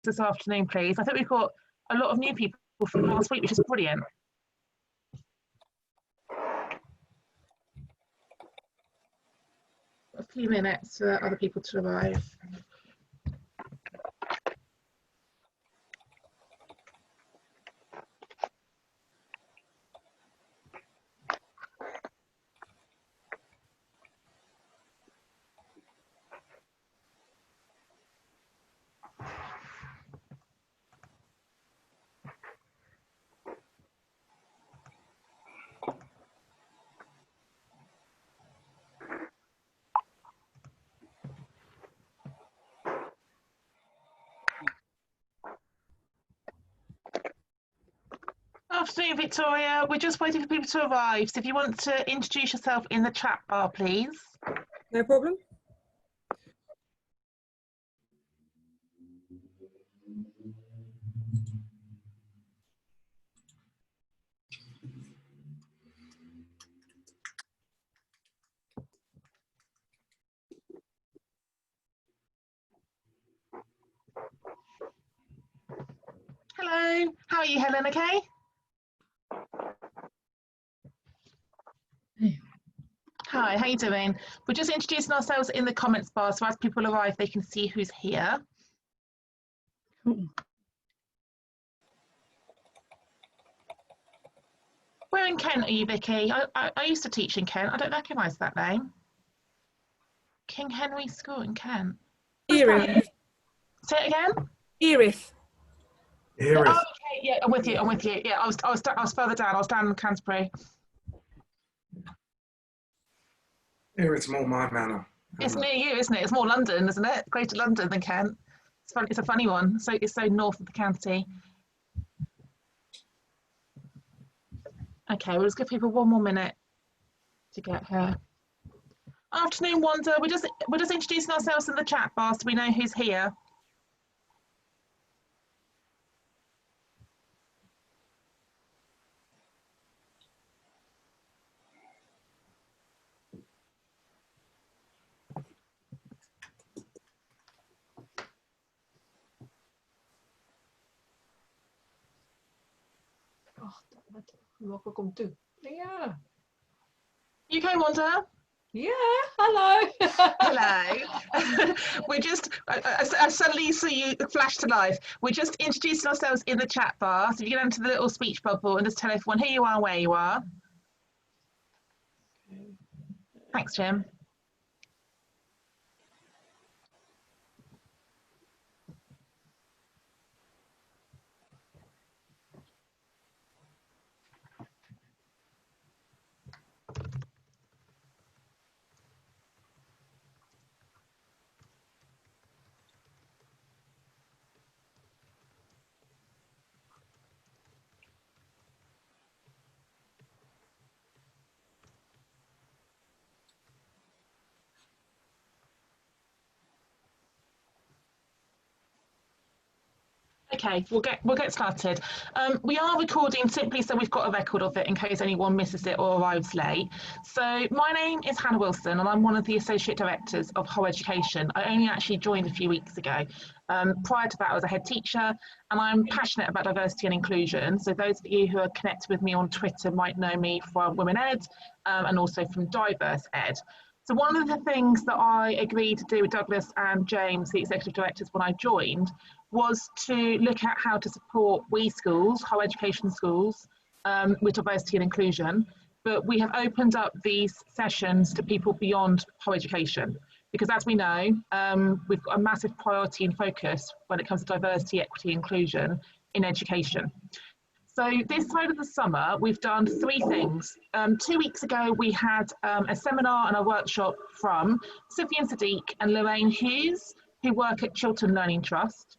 this afternoon, please? I think we've got a lot of new people from last week, which is brilliant. A few minutes for other people to arrive. Afternoon, Victoria. We're just waiting for people to arrive. So if you want to introduce yourself in the chat bar, please. No problem. Hello. How are you, Helen? Okay? Hi, how you doing? We're just introducing ourselves in the comments bar, so as people arrive, they can see who's here. Where in Kent are you, Vicky? I used to teach in Kent. I don't recognise that name. King Henry School in Kent. Erith. Say it again? Erith. Erith. Oh, okay, yeah, I'm with you. I'm with you. Yeah, I was further down. I was down in Canterbury. Erith's more my manor. It's near you, isn't it? It's more London, isn't it? Greater London than Kent. It's fun. It's a funny one. So it's so north of the county. Okay, we'll just give people one more minute to get here. Afternoon, Wanda. We're just introducing ourselves in the chat bar so we know who's here. Yeah. You okay, Wanda? Yeah, hello. Hello. We're just, I suddenly see you flash to life. We're just introducing ourselves in the chat bar. So if you get into the little speech bubble and just tell everyone who you are and where you are. Thanks, Jim. Okay, we'll get started. We are recording simply so we've got a record of it in case anyone misses it or arrives late. So my name is Hannah Wilson and I'm one of the Associate Directors of Whole Education. I only actually joined a few weeks ago. Prior to that I was a head teacher and I'm passionate about diversity and inclusion. So those of you who are connected with me on Twitter might know me from Women Ed and also from Diverse Ed. So one of the things that I agreed to do with Douglas and James, the Executive Directors, when I joined, was to look at how to support We schools, whole education schools, with diversity and inclusion. But we have opened up these sessions to people beyond whole education. Because as we know, we've got a massive priority and focus when it comes to diversity, equity, inclusion in education. So this side of the summer, we've done three things. 2 weeks ago, we had a seminar and a workshop from Sufyan Sadiq and Lorraine Hughes, who work at Chiltern Learning Trust.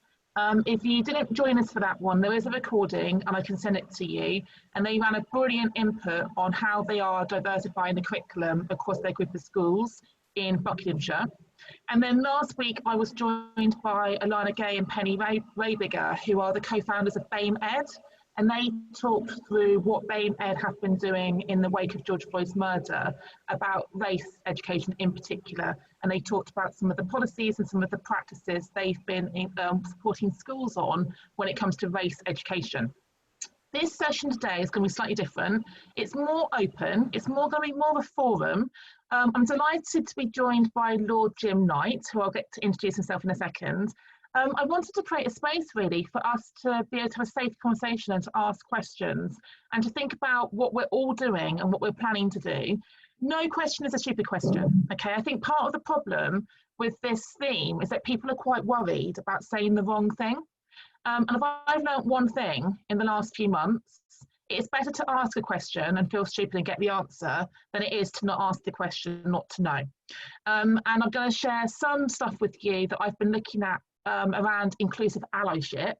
If you didn't join us for that one, there is a recording and I can send it to you. And they ran a brilliant input on how they are diversifying the curriculum across their group of schools in Buckinghamshire. And then last week, I was joined by Alana Gay and Penny Raybigger, who are the co-founders of BAME Ed. and they talked through what they have been doing in the wake of George Floyd's murder about race education in particular, and they talked about some of the policies and some of the practices they've been supporting schools on when it comes to race education. This session today is going to be slightly different. It's more open. It's going to be more of a forum. I'm delighted to be joined by Lord Jim Knight, who I'll get to introduce himself in a second. I wanted to create a space really for us to be able to have a safe conversation and to ask questions and to think about what we're all doing and what we're planning to do. No question is a stupid question, okay? I think part of the problem with this theme is that people are quite worried about saying the wrong thing. And if I've learnt one thing in the last few months, it's better to ask a question and feel stupid and get the answer than it is to not ask the question, not to know. And I'm going to share some stuff with you that I've been looking at around inclusive allyship.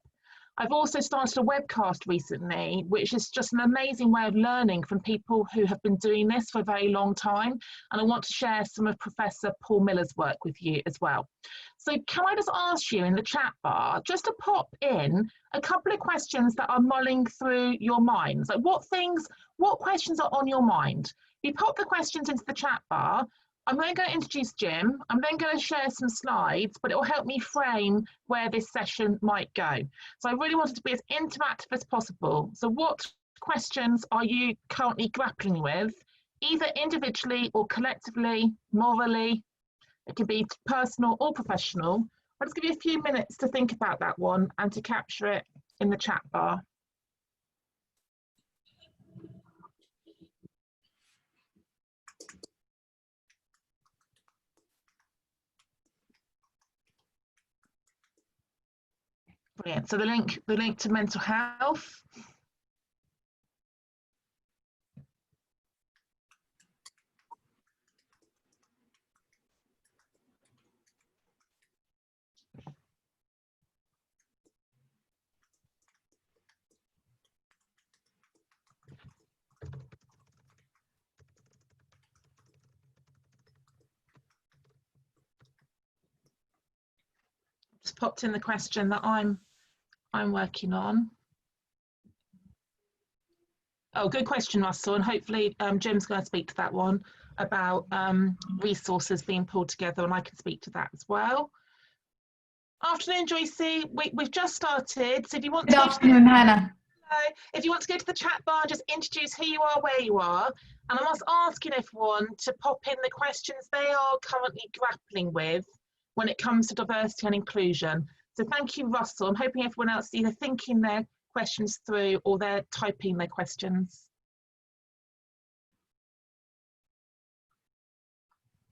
I've also started a webcast recently, which is just an amazing way of learning from people who have been doing this for a very long time. And I want to share some of Professor Paul Miller's work with you as well. So can I just ask you in the chat bar, just to pop in a couple of questions that are mulling through your minds? Like what questions are on your mind? You pop the questions into the chat bar. I'm then going to introduce Jim. I'm then going to share some slides, but it will help me frame where this session might go. So I really wanted to be as interactive as possible. So what questions are you currently grappling with, either individually or collectively, morally? It can be personal or professional. I'll just give you a few minutes to think about that one and to capture it in the chat bar. Brilliant. So the link to mental health. Just popped in the question that I'm working on. Oh, good question, Russell, and hopefully Jim's going to speak to that one about resources being pulled together, and I can speak to that as well. Afternoon, Joycey. We've just started, so if you want to... Good afternoon, Hannah. Hello. If you want to go to the chat bar, just introduce who you are, where you are, and I'm also asking everyone to pop in the questions they are currently grappling with when it comes to diversity and inclusion. So thank you, Russell. I'm hoping everyone else is either thinking their questions through or they're typing their questions.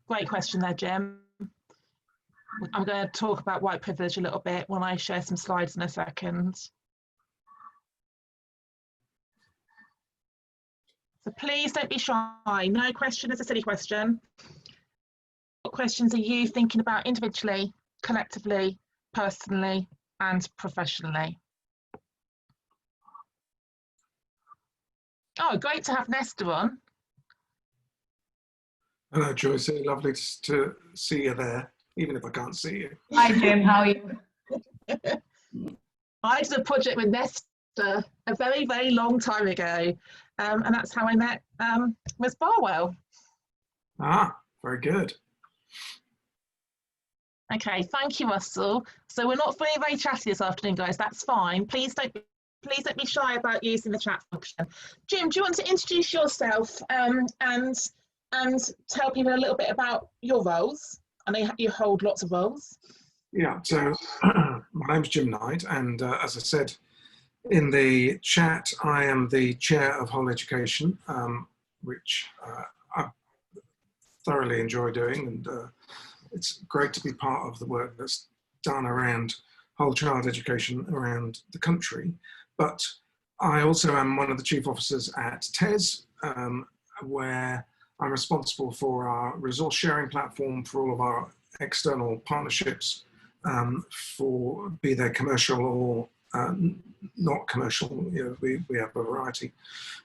Great question there, Jim. I'm going to talk about white privilege a little bit when I share some slides in a second. So please don't be shy. No question is a silly question. What questions are you thinking about individually, collectively, personally, and professionally? Oh, great to have Nesta on. Hello, Joyce. Lovely to see you there, even if I can't see you. Hi, Jim. How are you? I did a project with Nesta a very, very long time ago, and that's how I met Ms. Barwell. Ah, very good. Okay, thank you, Russell. So we're not feeling very chatty this afternoon, guys. That's fine. Please don't be shy about using the chat function. Jim, do you want to introduce yourself and tell people a little bit about your roles? I know you hold lots of roles. Yeah, so my name's Jim Knight, and as I said in the chat, I am the chair of whole education, which I thoroughly enjoy doing, and it's great to be part of the work that's done around whole child education around the country. But I also am one of the chief officers at TES, where I'm responsible for our resource sharing platform for all of our external partnerships, for be they commercial or not commercial. You know, we have a variety,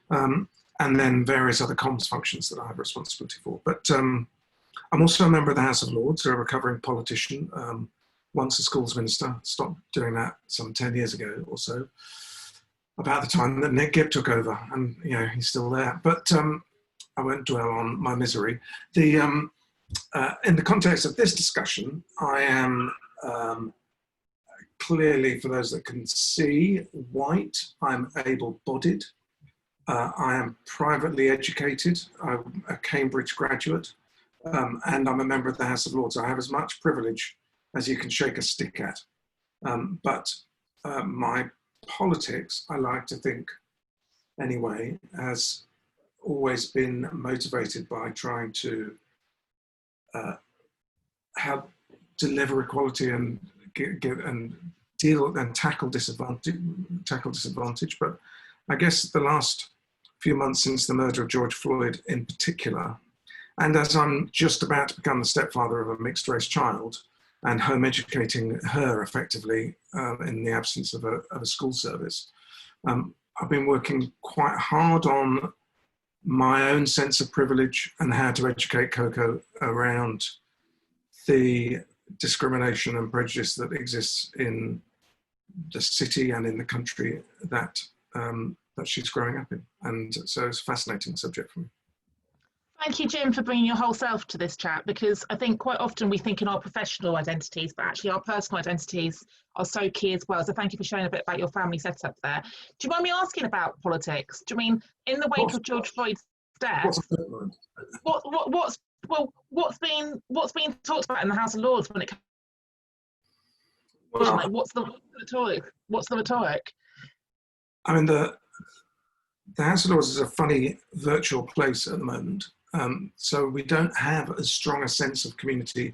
and then various other comms functions that I have responsibility for. But I'm also a member of the House of Lords, a recovering politician, once a schools minister, stopped doing that some 10 years ago or so. about the time that Nick Gibb took over, and he's still there. But I won't dwell on my misery. In the context of this discussion, I am clearly, for those that can see, white. I'm able-bodied. I am privately educated. I'm a Cambridge graduate, and I'm a member of the House of Lords. I have as much privilege as you can shake a stick at. But my politics, I like to think anyway, has always been motivated by trying to deliver equality and deal and tackle disadvantage. But I guess the last few months since the murder of George Floyd in particular, and as I'm just about to become the stepfather of a mixed race child and home educating her effectively in the absence of a school service, I've been working quite hard on my own sense of privilege and how to educate Coco around the discrimination and prejudice that exists in the city and in the country that she's growing up in. And so it's a fascinating subject for me. Thank you, Jim, for bringing your whole self to this chat, because I think quite often we think in our professional identities, but actually our personal identities are so key as well. So thank you for sharing a bit about your family setup there. Do you mind me asking about politics? Do you mean in the wake of George Floyd's death, what's being talked about in the House of Lords when it comes? Well, like, what's the rhetoric? I mean, the House of Lords is a funny virtual place at the moment. So we don't have as strong a sense of community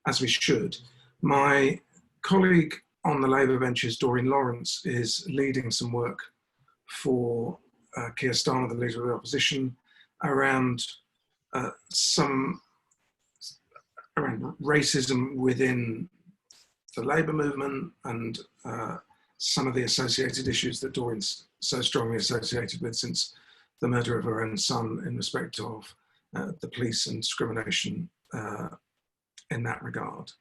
as we should. My colleague on the Labour benches, Doreen Lawrence, is leading some work for Keir Starmer, the leader of the opposition, around racism within the Labour movement and some of the associated issues that Doreen's so strongly associated with since the murder of her own son in respect of the police and discrimination in that regard.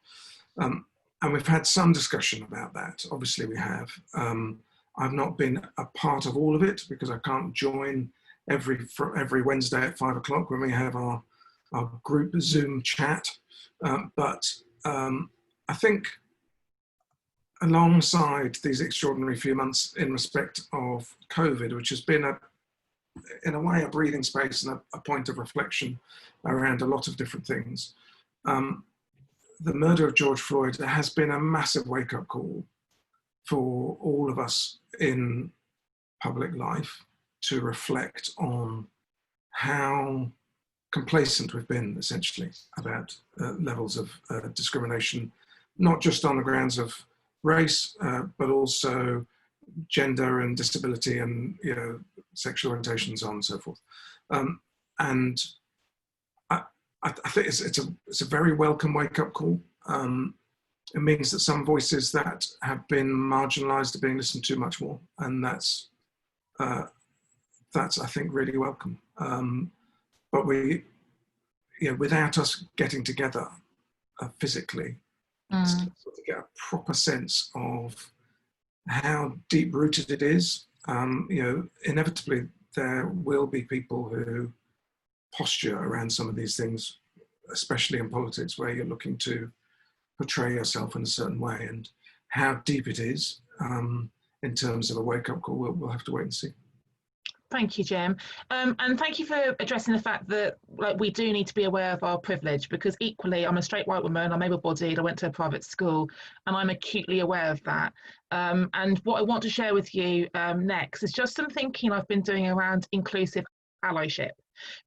And we've had some discussion about that. Obviously we have. I've not been a part of all of it because I can't join every Wednesday at 5 o'clock when we have our group Zoom chat. But I think alongside these extraordinary few months in respect of COVID, which has been in a way a breathing space and a point of reflection around a lot of different things, the murder of George Floyd has been a massive wake-up call for all of us in public life to reflect on how complacent we've been essentially about levels of discrimination, not just on the grounds of race, but also gender and disability and sexual orientation and so on and so forth. And I think it's a very welcome wake-up call. It means that some voices that have been marginalised are being listened to much more, and that's I think really welcome. But without us getting together physically, to get a proper sense of how deep-rooted it is, inevitably there will be people who posture around some of these things, especially in politics, where you're looking to portray yourself in a certain way, and how deep it is in terms of a wake-up call, we'll have to wait and see. Thank you, Jim. And thank you for addressing the fact that we do need to be aware of our privilege, because equally I'm a straight white woman, I'm able-bodied, I went to a private school, and I'm acutely aware of that. And what I want to share with you next is just some thinking I've been doing around inclusive allyship,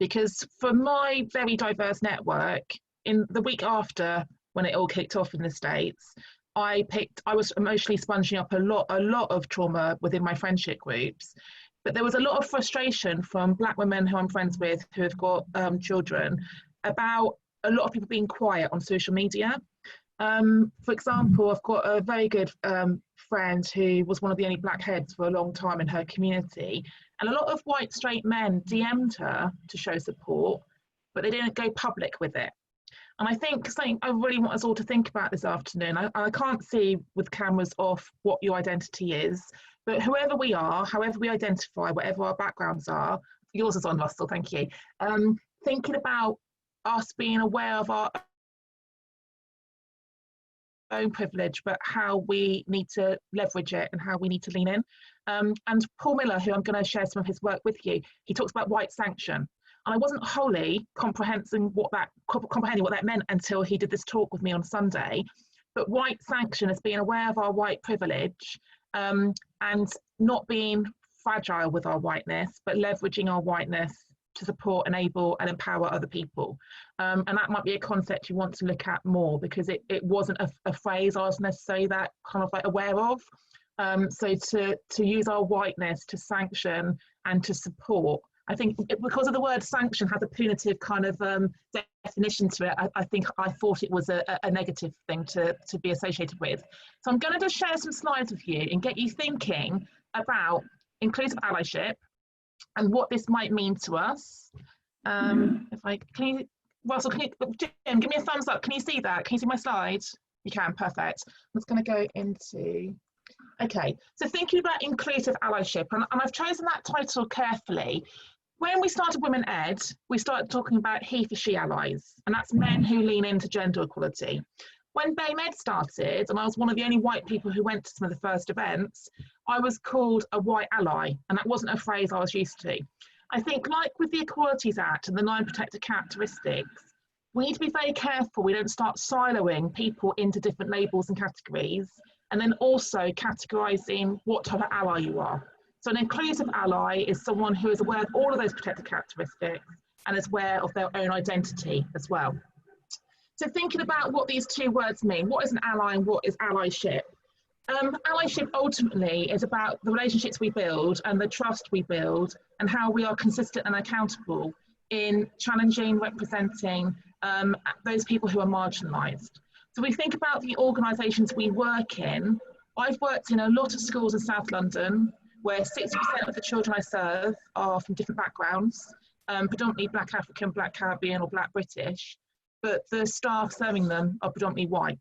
because for my very diverse network, in the week after when it all kicked off in the States, I was emotionally sponging up a lot of trauma within my friendship groups. But there was a lot of frustration from Black women who I'm friends with who have got children about a lot of people being quiet on social media. For example, I've got a very good friend who was one of the only black heads for a long time in her community. And a lot of white straight men DM'd her to show support, but they didn't go public with it. And I think something I really want us all to think about this afternoon, I can't see with cameras off what your identity is, But whoever we are, however we identify, whatever our backgrounds are, yours is on, Russell, thank you. Thinking about us being aware of our own privilege, but how we need to leverage it and how we need to lean in. And Paul Miller, who I'm going to share some of his work with you, he talks about white sanction. And I wasn't wholly comprehending what that meant until he did this talk with me on Sunday. But white sanction is being aware of our white privilege and not being fragile with our whiteness, but leveraging our whiteness to support, enable and empower other people. And that might be a concept you want to look at more, because it wasn't a phrase I was necessarily that kind of like aware of. So to use our whiteness to sanction and to support, I think because of the word sanction has a punitive kind of definition to it, I thought it was a negative thing to be associated with. So I'm going to just share some slides with you and get you thinking about inclusive allyship and what this might mean to us. Russell, Jim, give me a thumbs up. Can you see that? Can you see my slide? You can, perfect. I'm just going to go into, okay, so thinking about inclusive allyship, and I've chosen that title carefully. When we started Women Ed, we started talking about he for she allies, and that's men who lean into gender equality. When BAME Ed started, and I was one of the only white people who went to some of the first events, I was called a white ally, and that wasn't a phrase I was used to. I think, like with the Equalities Act and the 9 protected characteristics, we need to be very careful we don't start siloing people into different labels and categories, and then also categorising what type of ally you are. So an inclusive ally is someone who is aware of all of those protected characteristics and is aware of their own identity as well. So thinking about what these two words mean, what is an ally and what is allyship? Allyship ultimately is about the relationships we build and the trust we build and how we are consistent and accountable in challenging, representing those people who are marginalised. So we think about the organisations we work in. I've worked in a lot of schools in South London where 60% of the children I serve are from different backgrounds, predominantly Black African, Black Caribbean or Black British, but the staff serving them are predominantly white.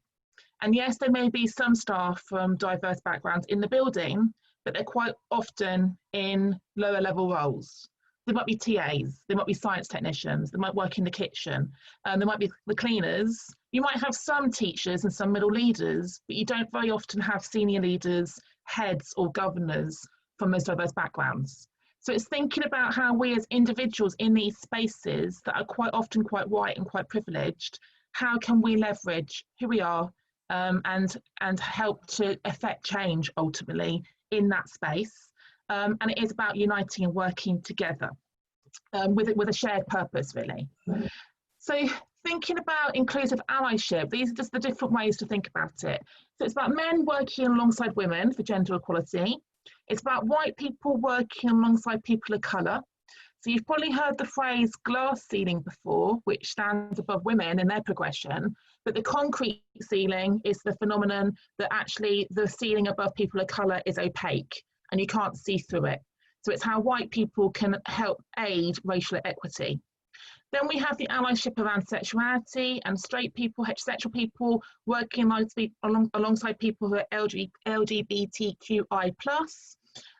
And yes, there may be some staff from diverse backgrounds in the building, but they're quite often in lower level roles. There might be TAs, there might be science technicians, they might work in the kitchen, there might be the cleaners. You might have some teachers and some middle leaders, but you don't very often have senior leaders, heads or governors from those diverse backgrounds. So it's thinking about how we as individuals in these spaces that are quite often quite white and quite privileged, how can we leverage who we are and help to affect change ultimately in that space. And it is about uniting and working together with a shared purpose, really. So thinking about inclusive allyship, these are just the different ways to think about it. So it's about men working alongside women for gender equality. It's about white people working alongside people of colour. So you've probably heard the phrase glass ceiling before, which stands above women in their progression, but the concrete ceiling is the phenomenon that actually the ceiling above people of colour is opaque and you can't see through it. So it's how white people can help aid racial equity. Then we have the allyship around sexuality and straight people, heterosexual people, working alongside people who are LGBTQI+,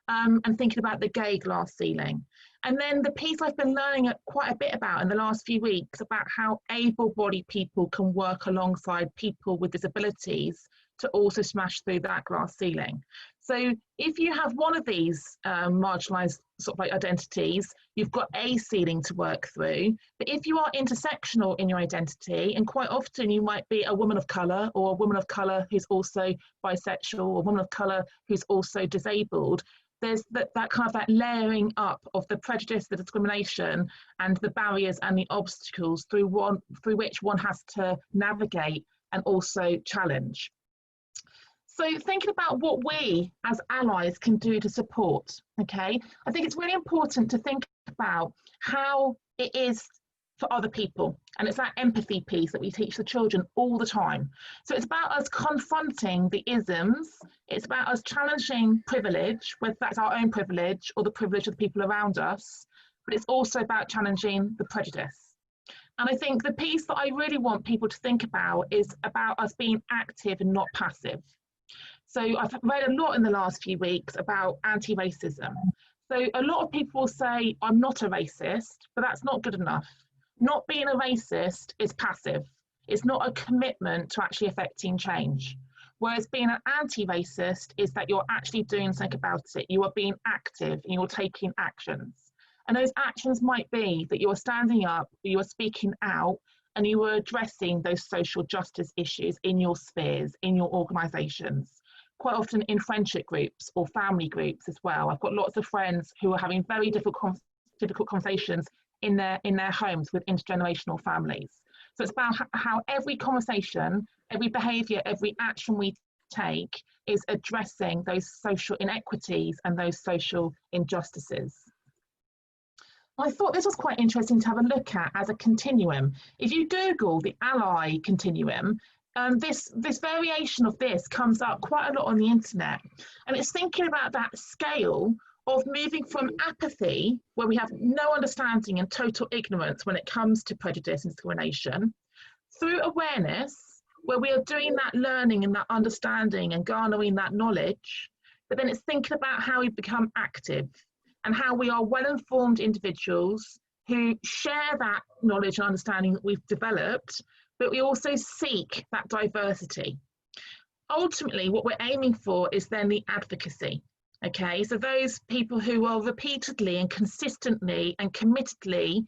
and thinking about the gay glass ceiling. And then the piece I've been learning quite a bit about in the last few weeks about how able-bodied people can work alongside people with disabilities to also smash through that glass ceiling. So if you have one of these marginalised sort of like identities, you've got a ceiling to work through. But if you are intersectional in your identity, and quite often you might be a woman of colour or a woman of colour who's also bisexual or a woman of colour who's also disabled, there's that kind of that layering up of the prejudice, the discrimination and the barriers and the obstacles through which one has to navigate and also challenge. So thinking about what we as allies can do to support, okay? I think it's really important to think about how it is for other people. And it's that empathy piece that we teach the children all the time. So it's about us confronting the isms. It's about us challenging privilege, whether that's our own privilege or the privilege of the people around us. But it's also about challenging the prejudice. And I think the piece that I really want people to think about is about us being active and not passive. So I've read a lot in the last few weeks about anti-racism. So a lot of people will say, I'm not a racist, but that's not good enough. Not being a racist is passive. It's not a commitment to actually affecting change. Whereas being an anti-racist is that you're actually doing something about it. You are being active and you're taking actions. And those actions might be that you are standing up, you are speaking out, and you are addressing those social justice issues in your spheres, in your organisations. Quite often in friendship groups or family groups as well. I've got lots of friends who are having very difficult conversations in their homes with intergenerational families. So it's about how every conversation, every behaviour, every action we take is addressing those social inequities and those social injustices. I thought this was quite interesting to have a look at as a continuum. If you Google the Ally Continuum, this variation of this comes up quite a lot on the internet. And it's thinking about that scale of moving from apathy, where we have no understanding and total ignorance when it comes to prejudice and discrimination, through awareness, where we are doing that learning and that understanding and garnering that knowledge, but then it's thinking about how we become active and how we are well-informed individuals who share that knowledge and understanding that we've developed, but we also seek that diversity. Ultimately, what we're aiming for is then the advocacy. Okay, so those people who are repeatedly and consistently and committedly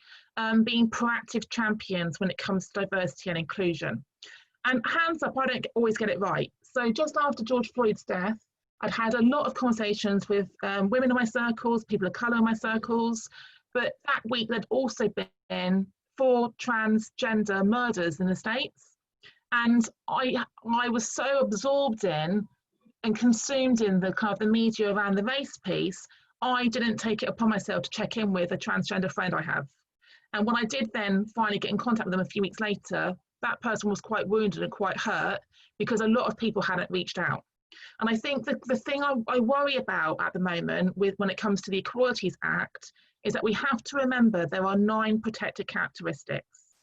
being proactive champions when it comes to diversity and inclusion. And hands up, I don't always get it right. So just after George Floyd's death, I'd had a lot of conversations with women in my circles, people of colour in my circles, but that week there'd also been 4 transgender murders in the States. And I was so absorbed in and consumed in the kind of the media around the race piece, I didn't take it upon myself to check in with a transgender friend I have. And when I did then finally get in contact with them a few weeks later, that person was quite wounded and quite hurt because a lot of people hadn't reached out. And I think the thing I worry about at the moment when it comes to the Equalities Act is that we have to remember there are 9 protected characteristics.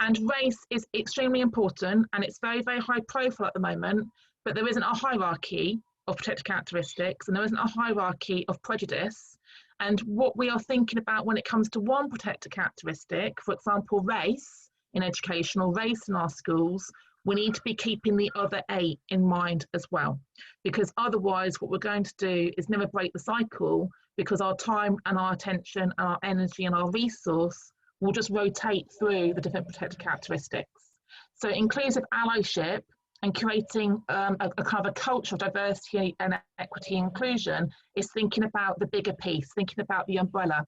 And race is extremely important and it's very, very high profile at the moment, but there isn't a hierarchy of protected characteristics and there isn't a hierarchy of prejudice. And what we are thinking about when it comes to one protected characteristic, for example, race in education or race in our schools, we need to be keeping the other 8 in mind as well, because otherwise what we're going to do is never break the cycle, because our time and our attention and our energy and our resource will just rotate through the different protected characteristics. So inclusive allyship and creating a kind of a culture of diversity and equity and inclusion is thinking about the bigger piece, thinking about the umbrella.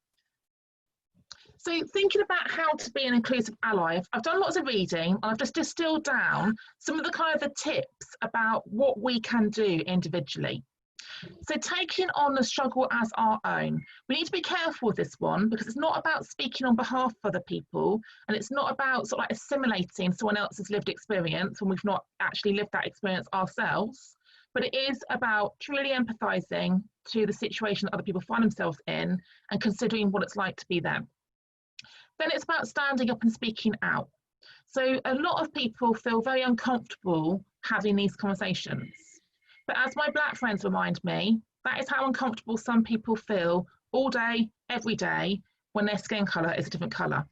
So thinking about how to be an inclusive ally, I've done lots of reading and I've just distilled down some of the kind of the tips about what we can do individually. So taking on the struggle as our own, we need to be careful with this one because it's not about speaking on behalf of other people and it's not about sort of like assimilating someone else's lived experience when we've not actually lived that experience ourselves, but it is about truly empathizing to the situation that other people find themselves in and considering what it's like to be them. Then it's about standing up and speaking out. So a lot of people feel very uncomfortable having these conversations. But as my Black friends remind me, that is how uncomfortable some people feel all day, every day, when their skin colour is a different colour.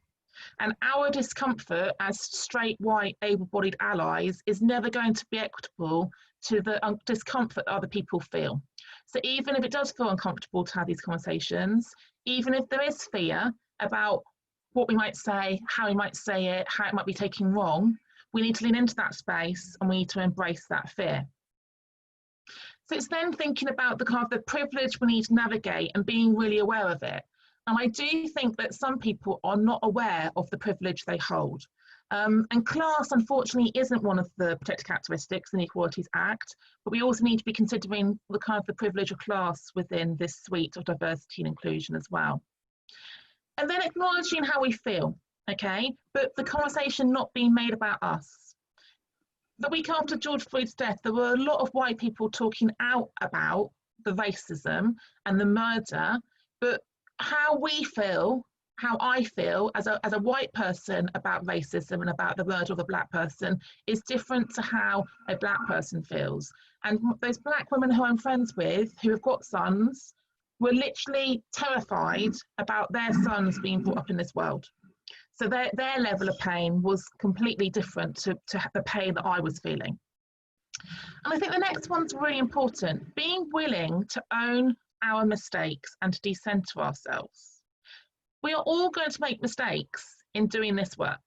And our discomfort as straight, white, able-bodied allies is never going to be equitable to the discomfort that other people feel. So even if it does feel uncomfortable to have these conversations, even if there is fear about what we might say, how we might say it, how it might be taken wrong, we need to lean into that space and we need to embrace that fear. So it's then thinking about the kind of the privilege we need to navigate and being really aware of it. And I do think that some people are not aware of the privilege they hold. And class, unfortunately, isn't one of the protected characteristics in the Equalities Act, but we also need to be considering the kind of the privilege of class within this suite of diversity and inclusion as well. And then acknowledging how we feel, okay? But the conversation not being made about us. The week after George Floyd's death, there were a lot of white people talking out about the racism and the murder, but how we feel, how I feel as a white person about racism and about the murder of a Black person is different to how a Black person feels. And those black women who I'm friends with, who have got sons, were literally terrified about their sons being brought up in this world. So their level of pain was completely different to the pain that I was feeling. And I think the next one's really important, being willing to own our mistakes and to decenter ourselves. We are all going to make mistakes in doing this work,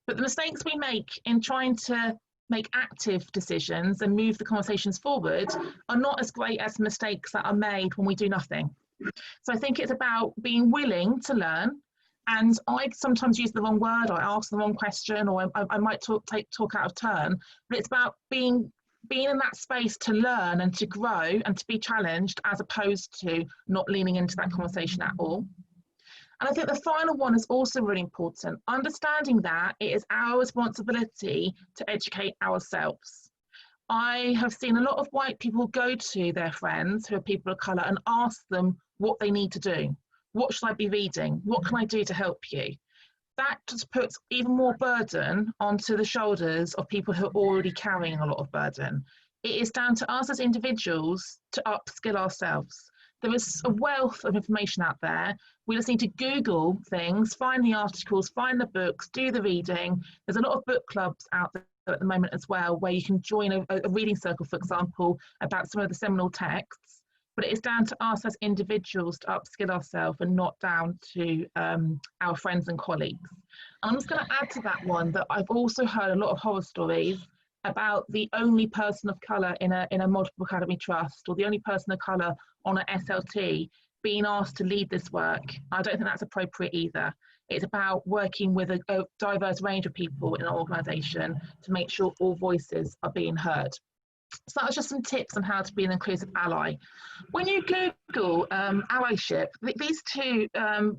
but the mistakes we make in trying to make active decisions and move the conversations forward are not as great as mistakes that are made when we do nothing. So I think it's about being willing to learn. And I sometimes use the wrong word, or I ask the wrong question, or I might talk out of turn, but it's about being in that space to learn and to grow and to be challenged, as opposed to not leaning into that conversation at all. And I think the final one is also really important, understanding that it is our responsibility to educate ourselves. I have seen a lot of white people go to their friends who are people of colour and ask them what they need to do. What should I be reading? What can I do to help you? That just puts even more burden onto the shoulders of people who are already carrying a lot of burden. It is down to us as individuals to upskill ourselves. There is a wealth of information out there. We just need to Google things, find the articles, find the books, do the reading. There's a lot of book clubs out there at the moment as well, where you can join a reading circle, for example, about some of the seminal texts. But it is down to us as individuals to upskill ourselves and not down to our friends and colleagues. And I'm just going to add to that one that I've also heard a lot of horror stories about the only person of colour in a multiple academy trust, or the only person of colour on an SLT being asked to lead this work. I don't think that's appropriate either. It's about working with a diverse range of people in an organisation to make sure all voices are being heard. So that was just some tips on how to be an inclusive ally. When you Google allyship, these two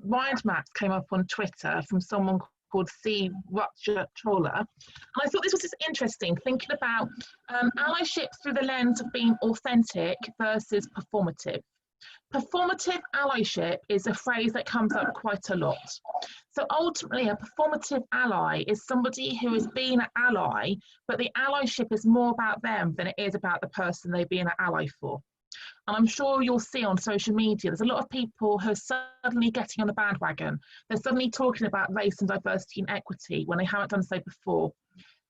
mind maps came up on Twitter from someone called C. Rutger-Troller. And I thought this was just interesting, thinking about allyship through the lens of being authentic versus performative. Performative allyship is a phrase that comes up quite a lot. So ultimately, a performative ally is somebody who is being an ally, but the allyship is more about them than it is about the person they're being an ally for. And I'm sure you'll see on social media, there's a lot of people who are suddenly getting on the bandwagon. They're suddenly talking about race and diversity and equity when they haven't done so before.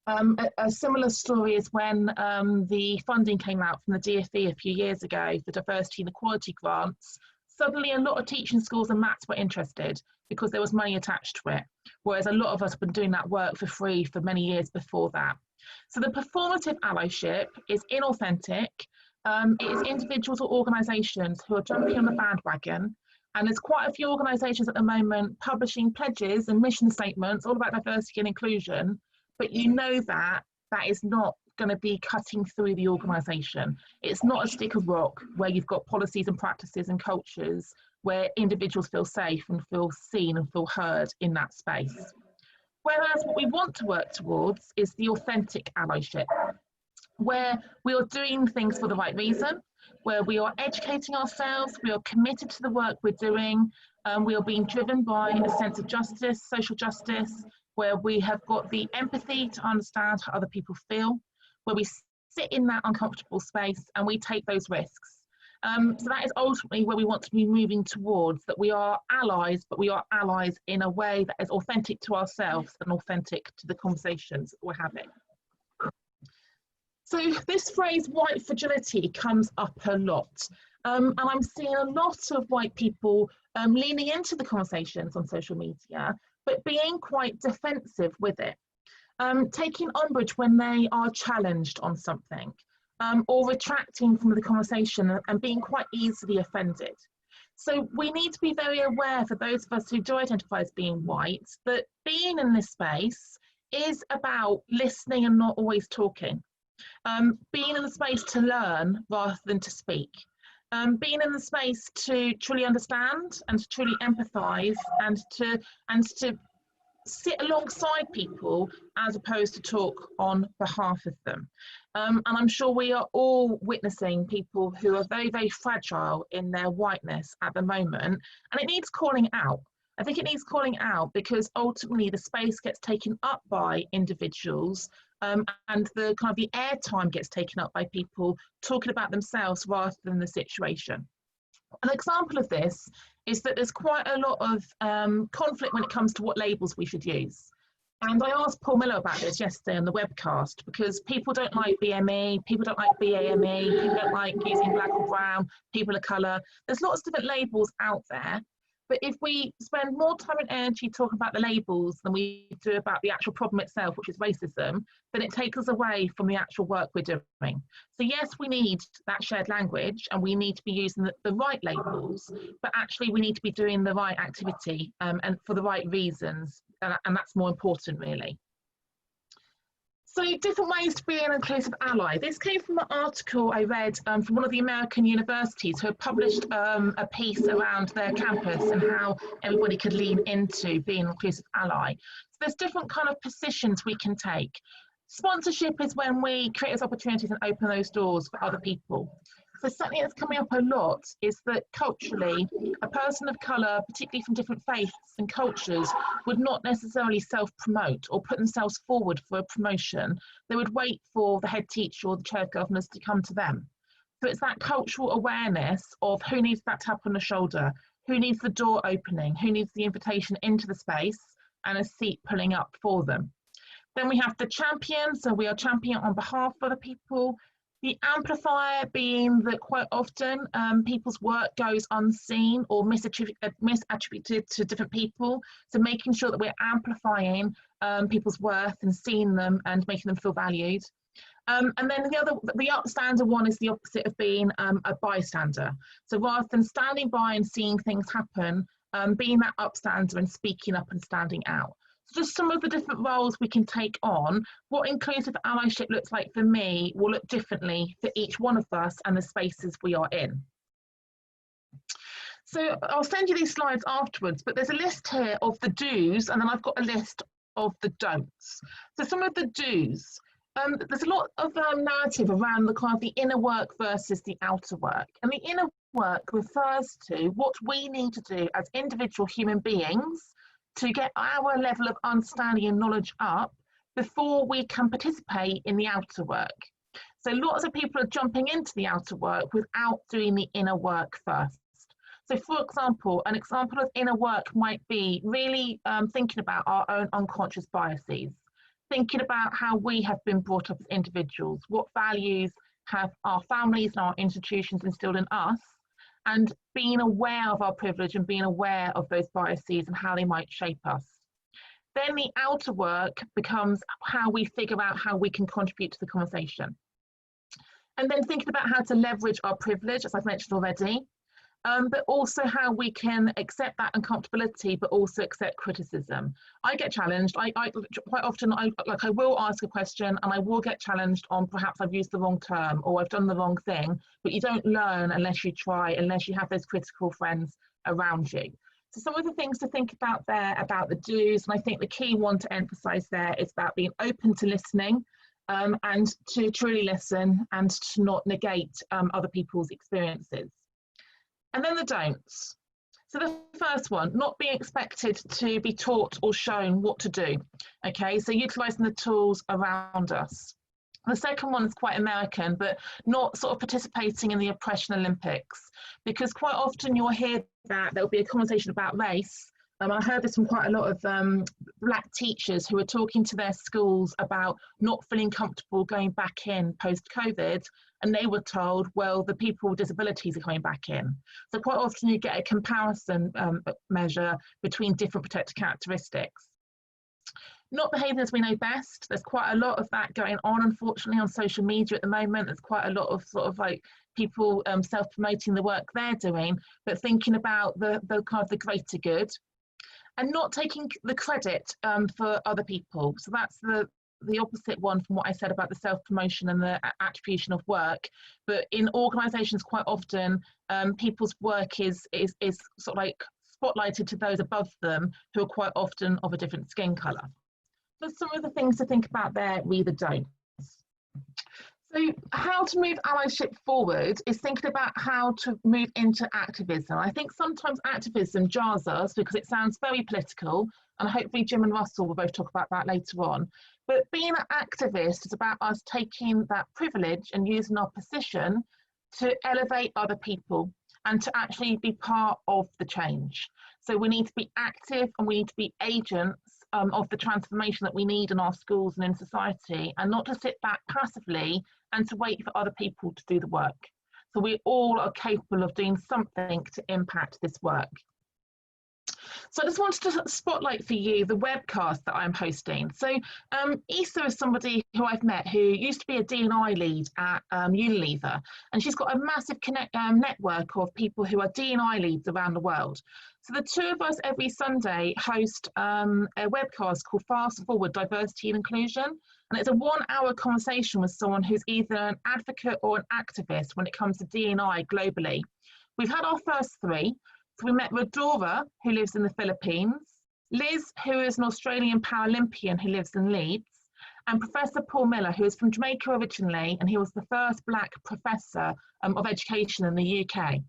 A similar story is when the funding came out from the DfE a few years ago for diversity and equality grants. Suddenly a lot of teaching schools and maths were interested because there was money attached to it, whereas a lot of us have been doing that work for free for many years before that. So the performative allyship is inauthentic. It is individuals or organisations who are jumping on the bandwagon, and there's quite a few organisations at the moment publishing pledges and mission statements all about diversity and inclusion, but you know that is not going to be cutting through the organisation. It's not a stick of rock where you've got policies and practices and cultures where individuals feel safe and feel seen and feel heard in that space. Whereas what we want to work towards is the authentic allyship, where we are doing things for the right reason, where we are educating ourselves, we are committed to the work we're doing, we are being driven by a sense of justice, social justice, where we have got the empathy to understand how other people feel, where we sit in that uncomfortable space and we take those risks. So that is ultimately where we want to be moving towards, that we are allies, but we are allies in a way that is authentic to ourselves and authentic to the conversations that we're having. So this phrase, white fragility, comes up a lot. And I'm seeing a lot of white people leaning into the conversations on social media, but being quite defensive with it, taking umbrage when they are challenged on something, or retracting from the conversation and being quite easily offended. So we need to be very aware, for those of us who do identify as being white, that being in this space is about listening and not always talking. Being in the space to learn rather than to speak. Being in the space to truly understand and to truly empathise and to sit alongside people as opposed to talk on behalf of them. And I'm sure we are all witnessing people who are very, very fragile in their whiteness at the moment, and it needs calling out. I think it needs calling out because ultimately the space gets taken up by individuals and the kind of the airtime gets taken up by people talking about themselves rather than the situation. An example of this is that there's quite a lot of conflict when it comes to what labels we should use. And I asked Paul Miller about this yesterday on the webcast, because people don't like BME, people don't like BAME, people don't like using black or brown, people of colour. There's lots of different labels out there. But if we spend more time and energy talking about the labels than we do about the actual problem itself, which is racism, then it takes us away from the actual work we're doing. So yes, we need that shared language and we need to be using the right labels, but actually we need to be doing the right activity and for the right reasons, and that's more important really. So different ways to be an inclusive ally. This came from an article I read from one of the American universities who had published a piece around their campus and how everybody could lean into being an inclusive ally. So there's different kind of positions we can take. Sponsorship is when we create those opportunities and open those doors for other people. So something that's coming up a lot is that culturally, a person of colour, particularly from different faiths and cultures, would not necessarily self-promote or put themselves forward for a promotion. They would wait for the head teacher or the chair of governors to come to them. So it's that cultural awareness of who needs that tap on the shoulder, who needs the door opening, who needs the invitation into the space and a seat pulling up for them. Then we have the champion, so we are championing on behalf of other people. The amplifier being that quite often people's work goes unseen or misattributed to different people. So making sure that we're amplifying people's worth and seeing them and making them feel valued. And then the upstander one is the opposite of being a bystander. So rather than standing by and seeing things happen, being that upstander and speaking up and standing out. Just some of the different roles we can take on. What inclusive allyship looks like for me will look differently for each one of us and the spaces we are in. So I'll send you these slides afterwards, but there's a list here of the do's and then I've got a list of the don'ts. So some of the do's. There's a lot of narrative around the kind of the inner work versus the outer work. And the inner work refers to what we need to do as individual human beings to get our level of understanding and knowledge up before we can participate in the outer work. So lots of people are jumping into the outer work without doing the inner work first. So for example, an example of inner work might be really thinking about our own unconscious biases, thinking about how we have been brought up as individuals, what values have our families and our institutions instilled in us, and being aware of our privilege and being aware of those biases and how they might shape us. Then the outer work becomes how we figure out how we can contribute to the conversation. And then thinking about how to leverage our privilege, as I've mentioned already, but also how we can accept that uncomfortability, but also accept criticism. I get challenged. I quite often, I will ask a question and I will get challenged on perhaps I've used the wrong term or I've done the wrong thing, but you don't learn unless you try, unless you have those critical friends around you. So some of the things to think about there about the do's, and I think the key one to emphasize there is about being open to listening and to truly listen and to not negate other people's experiences. And then the don'ts. So the first one, not being expected to be taught or shown what to do. Okay, so utilising the tools around us. The second one is quite American, but not sort of participating in the oppression Olympics, because quite often you'll hear that there'll be a conversation about race. I heard this from quite a lot of Black teachers who were talking to their schools about not feeling comfortable going back in post-COVID, and they were told, well, the people with disabilities are coming back in. So quite often you get a comparison measure between different protected characteristics. Not behaving as we know best. There's quite a lot of that going on, unfortunately, on social media at the moment. There's quite a lot of sort of like people self-promoting the work they're doing, but thinking about the kind of the greater good. And not taking the credit for other people. So that's the opposite one from what I said about the self-promotion and the attribution of work. But in organisations, quite often, people's work is sort of like spotlighted to those above them who are quite often of a different skin colour. So some of the things to think about there, we the don'ts. So how to move allyship forward is thinking about how to move into activism. I think sometimes activism jars us because it sounds very political, and hopefully Jim and Russell will both talk about that later on. But being an activist is about us taking that privilege and using our position to elevate other people and to actually be part of the change. So we need to be active and we need to be agents of the transformation that we need in our schools and in society, and not to sit back passively and to wait for other people to do the work. So we all are capable of doing something to impact this work. So I just wanted to spotlight for you the webcast that I'm hosting. So Issa is somebody who I've met who used to be a D&I lead at Unilever, and she's got a massive network of people who are D&I leads around the world. So the two of us every Sunday host a webcast called Fast Forward Diversity and Inclusion, and it's a 1-hour conversation with someone who's either an advocate or an activist when it comes to D&I globally. We've had our first 3. So we met Rodora, who lives in the Philippines, Liz, who is an Australian Paralympian who lives in Leeds, and Professor Paul Miller, who is from Jamaica originally, and he was the first Black professor of education in the UK.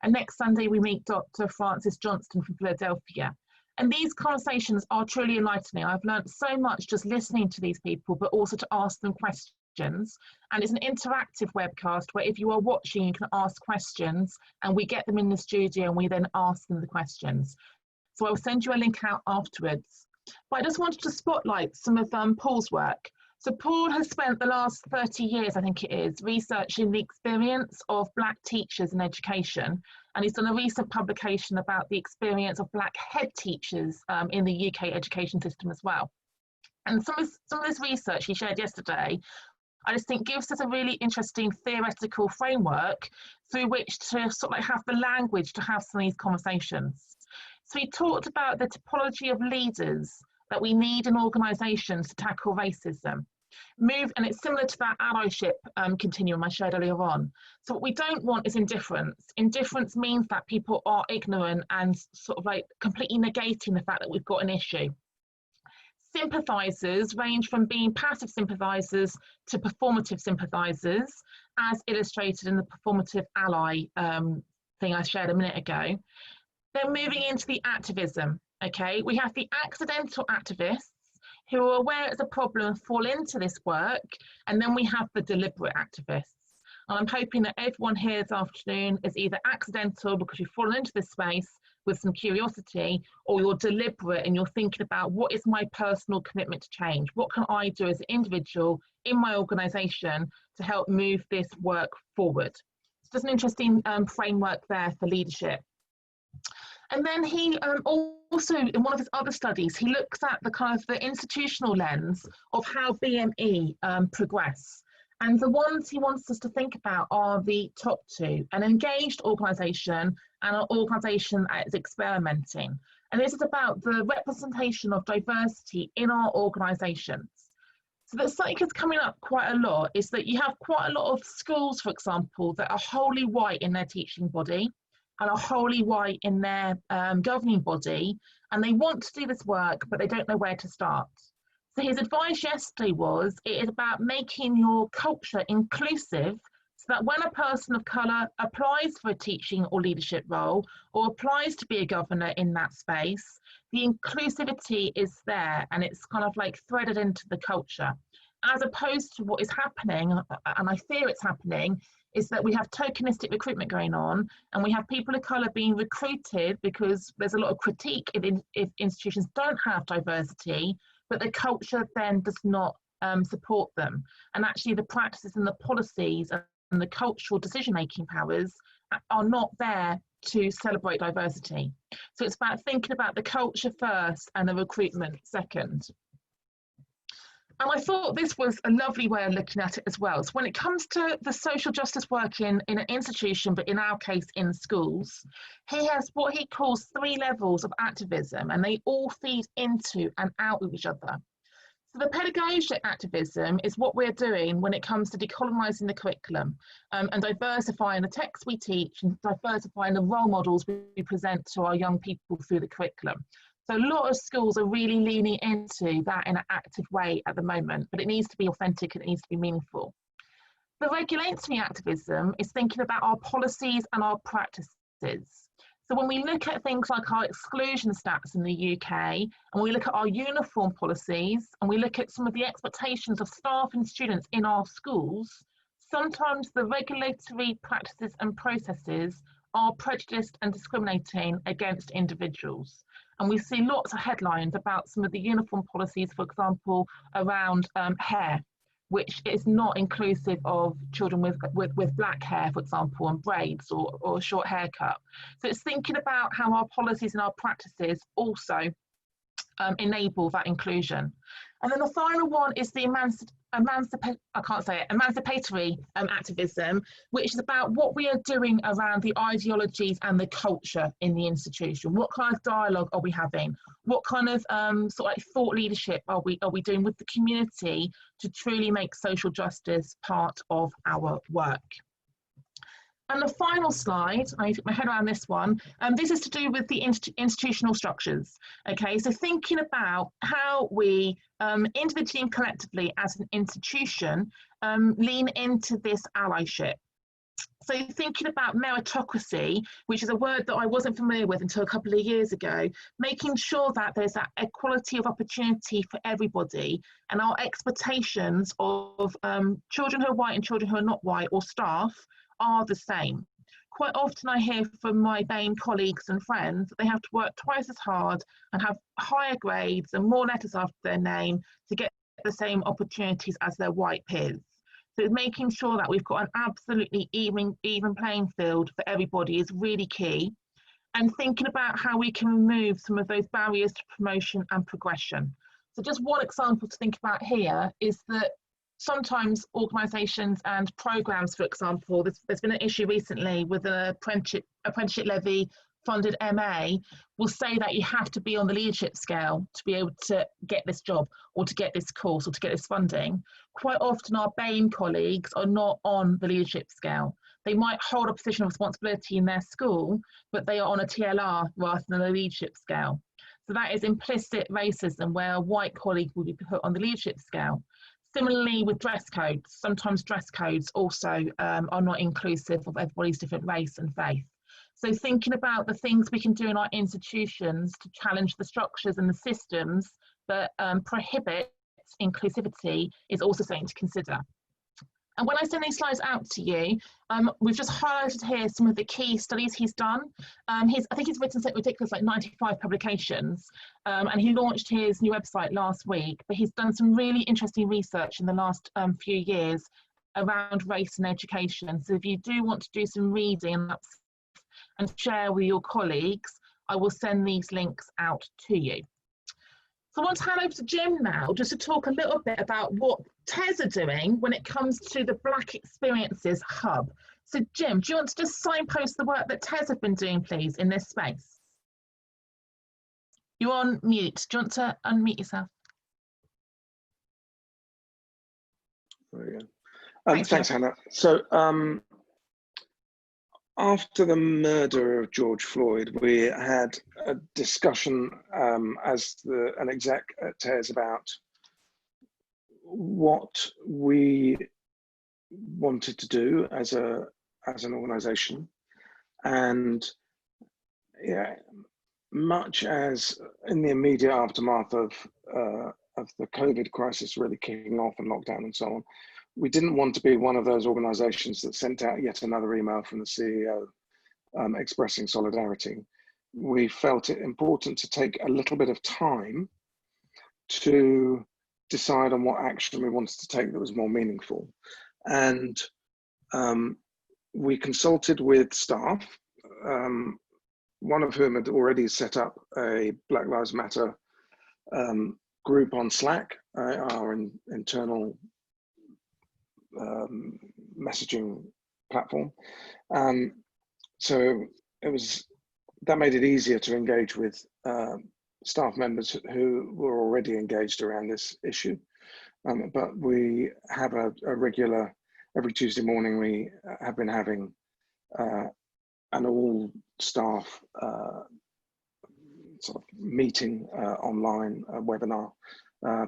And next Sunday we meet Dr. Francis Johnston from Philadelphia. And these conversations are truly enlightening. I've learned so much just listening to these people, but also to ask them questions. And it's an interactive webcast where if you are watching, you can ask questions and we get them in the studio and we then ask them the questions. So I'll send you a link out afterwards. But I just wanted to spotlight some of Paul's work. So Paul has spent the last 30 years, I think it is, researching the experience of Black teachers in education. And he's done a recent publication about the experience of Black head teachers in the UK education system as well. And some of this research he shared yesterday, I just think gives us a really interesting theoretical framework through which to sort of like have the language to have some of these conversations. So he talked about the topology of leaders that we need in organisations to tackle racism. And it's similar to that allyship continuum I shared earlier on. So what we don't want is indifference. Indifference means that people are ignorant and sort of like completely negating the fact that we've got an issue. Sympathisers range from being passive sympathisers to performative sympathisers, as illustrated in the performative ally thing I shared a minute ago. Then moving into the activism, okay? We have the accidental activists who are aware it's a problem and fall into this work, and then we have the deliberate activists. And I'm hoping that everyone here this afternoon is either accidental because you've fallen into this space with some curiosity, or you're deliberate and you're thinking about what is my personal commitment to change? What can I do as an individual in my organisation to help move this work forward? It's just an interesting framework there for leadership. And then he also, in one of his other studies, he looks at the kind of the institutional lens of how BME progress. And the ones he wants us to think about are the top 2, an engaged organisation and an organisation that is experimenting. And this is about the representation of diversity in our organisations. So the something that's coming up quite a lot is that you have quite a lot of schools, for example, that are wholly white in their teaching body and are wholly white in their governing body, and they want to do this work, but they don't know where to start. So his advice yesterday was, it is about making your culture inclusive so that when a person of colour applies for a teaching or leadership role or applies to be a governor in that space, the inclusivity is there and it's kind of like threaded into the culture. As opposed to what is happening, and I fear it's happening, is that we have tokenistic recruitment going on and we have people of colour being recruited because there's a lot of critique if institutions don't have diversity, but the culture then does not support them. And actually the practices and the policies and the cultural decision-making powers are not there to celebrate diversity. So it's about thinking about the culture first and the recruitment second. And I thought this was a lovely way of looking at it as well. So when it comes to the social justice work in an institution, but in our case in schools, he has what he calls 3 levels of activism, and they all feed into and out of each other. So the pedagogy activism is what we're doing when it comes to decolonising the curriculum and diversifying the texts we teach and diversifying the role models we present to our young people through the curriculum. So a lot of schools are really leaning into that in an active way at the moment, but it needs to be authentic and it needs to be meaningful. The regulatory activism is thinking about our policies and our practices. So when we look at things like our exclusion stats in the UK, and we look at our uniform policies, and we look at some of the expectations of staff and students in our schools, sometimes the regulatory practices and processes are prejudiced and discriminating against individuals. And we see lots of headlines about some of the uniform policies, for example, around hair, which is not inclusive of children with black hair, for example, and braids or a short haircut. So it's thinking about how our policies and our practices also enable that inclusion. And then the final one is the emancipatory activism, which is about what we are doing around the ideologies and the culture in the institution. What kind of dialogue are we having? What kind of sort of like thought leadership are we doing with the community to truly make social justice part of our work? And the final slide, I took my head around this one, this is to do with the institutional structures. Okay, so thinking about how we individually and collectively as an institution lean into this allyship. So thinking about meritocracy, which is a word that I wasn't familiar with until a couple of years ago, making sure that there's that equality of opportunity for everybody, and our expectations of children who are white and children who are not white, or staff, are the same. Quite often I hear from my BAME colleagues and friends that they have to work twice as hard and have higher grades and more letters after their name to get the same opportunities as their white peers. So making sure that we've got an absolutely even playing field for everybody is really key. And thinking about how we can remove some of those barriers to promotion and progression. So just one example to think about here is that sometimes organisations and programmes, for example, there's been an issue recently with an apprenticeship levy funded MA, will say that you have to be on the leadership scale to be able to get this job or to get this course or to get this funding. Quite often our BAME colleagues are not on the leadership scale. They might hold a position of responsibility in their school, but they are on a TLR rather than a leadership scale. So that is implicit racism, where a white colleague will be put on the leadership scale. Similarly with dress codes, sometimes dress codes also are not inclusive of everybody's different race and faith. So thinking about the things we can do in our institutions to challenge the structures and the systems that prohibit inclusivity is also something to consider. And when I send these slides out to you, we've just highlighted here some of the key studies he's done. I think he's written something ridiculous, like 95 publications, and he launched his new website last week, but he's done some really interesting research in the last few years around race and education. So if you do want to do some reading and share with your colleagues, I will send these links out to you. So I want to hand over to Jim now, just to talk a little bit about what TES are doing when it comes to the Black Experiences Hub. So Jim, do you want to just signpost the work that TES have been doing, please, in this space? You're on mute. Do you want to unmute yourself? There you go. Thanks, Hannah. So after the murder of George Floyd, we had a discussion as an exec at TES about what we wanted to do as an organisation, and yeah, much as in the immediate aftermath of the COVID crisis really kicking off and lockdown and so on, we didn't want to be one of those organisations that sent out yet another email from the CEO expressing solidarity. We felt it important to take a little bit of time to decide on what action we wanted to take that was more meaningful. And we consulted with staff, one of whom had already set up a Black Lives Matter group on Slack, our internal messaging platform. So that made it easier to engage with staff members who were already engaged around this issue. But we have a regular, every Tuesday morning we have been having an all staff sort of meeting online, webinar,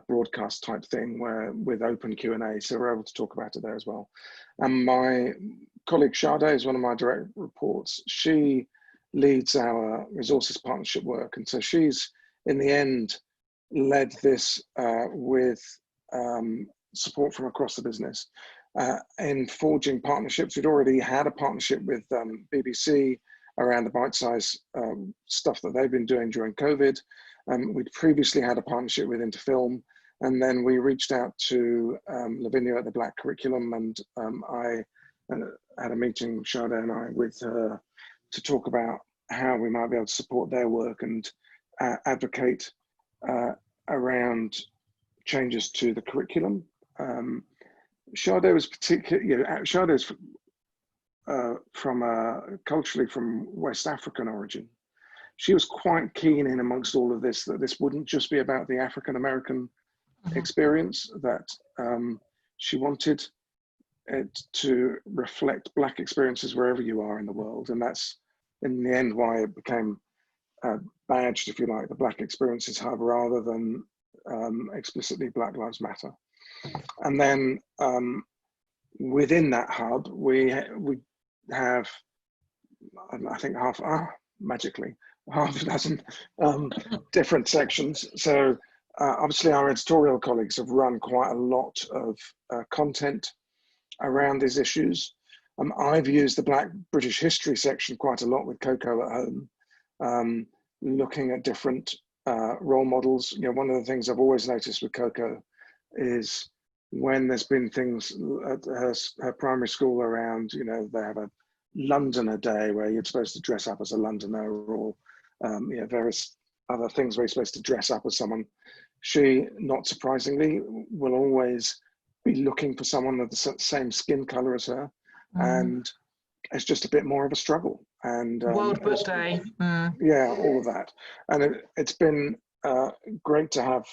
broadcast type thing with open Q&A, so we're able to talk about it there as well. And my colleague Sade is one of my direct reports. She leads our resources partnership work. And so she's, in the end, led this with support from across the business in forging partnerships. We'd already had a partnership with BBC around the bite-size stuff that they've been doing during COVID. We'd previously had a partnership with Interfilm, and then we reached out to Lavinia at the Black Curriculum, and I had a meeting, Sade and I, with her to talk about how we might be able to support their work and advocate around changes to the curriculum. Sade was particularly, Sade is culturally from West African origin. She was quite keen in amongst all of this, that this wouldn't just be about the African American experience, that she wanted it to reflect Black experiences wherever you are in the world. And that's in the end why it became badged, if you like, the Black Experiences Hub rather than explicitly Black Lives Matter. And then within that hub, we have, I think magically, half a dozen different sections. So obviously our editorial colleagues have run quite a lot of content around these issues. I've used the Black British History section quite a lot with Coco at home, looking at different role models. You know, one of the things I've always noticed with Coco is when there's been things at her primary school around, you know, they have a Londoner day where you're supposed to dress up as a Londoner, or you know, various other things where you're supposed to dress up as someone. She, not surprisingly, will always be looking for someone of the same skin color as her, and it's just a bit more of a struggle. And World Book Day. Yeah, all of that. And it's been great to have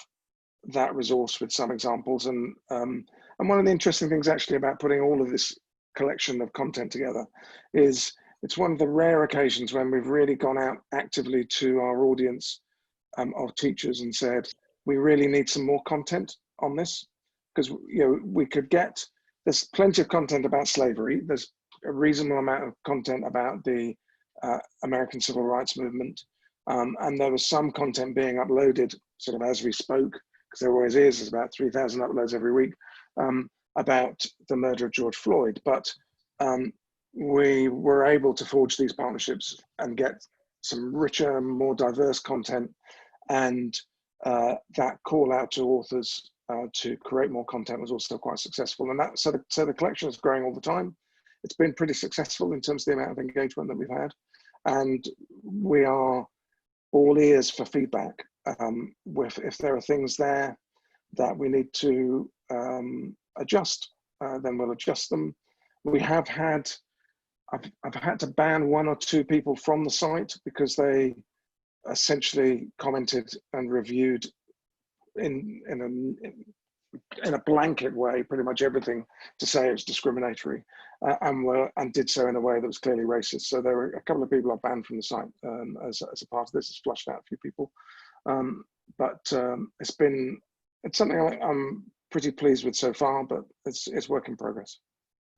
that resource with some examples. And one of the interesting things actually about putting all of this collection of content together is it's one of the rare occasions when we've really gone out actively to our audience of teachers and said, we really need some more content on this, because you know, we could get, there's plenty of content about slavery, there's a reasonable amount of content about the American Civil Rights Movement, and there was some content being uploaded sort of as we spoke, because there always is, there's about 3,000 uploads every week, about the murder of George Floyd. But we were able to forge these partnerships and get some richer, more diverse content, and that call out to authors to create more content was also quite successful. And that, so the collection is growing all the time. It's been pretty successful in terms of the amount of engagement that we've had. And we are all ears for feedback. If there are things there that we need to adjust, then we'll adjust them. We have had, I've had to ban 1 or 2 people from the site because they essentially commented and reviewed in a blanket way pretty much everything to say it was discriminatory, and did so in a way that was clearly racist. So there were a couple of people I banned from the site as a part of this. It's flushed out a few people, but it's something I'm pretty pleased with so far, but it's work in progress.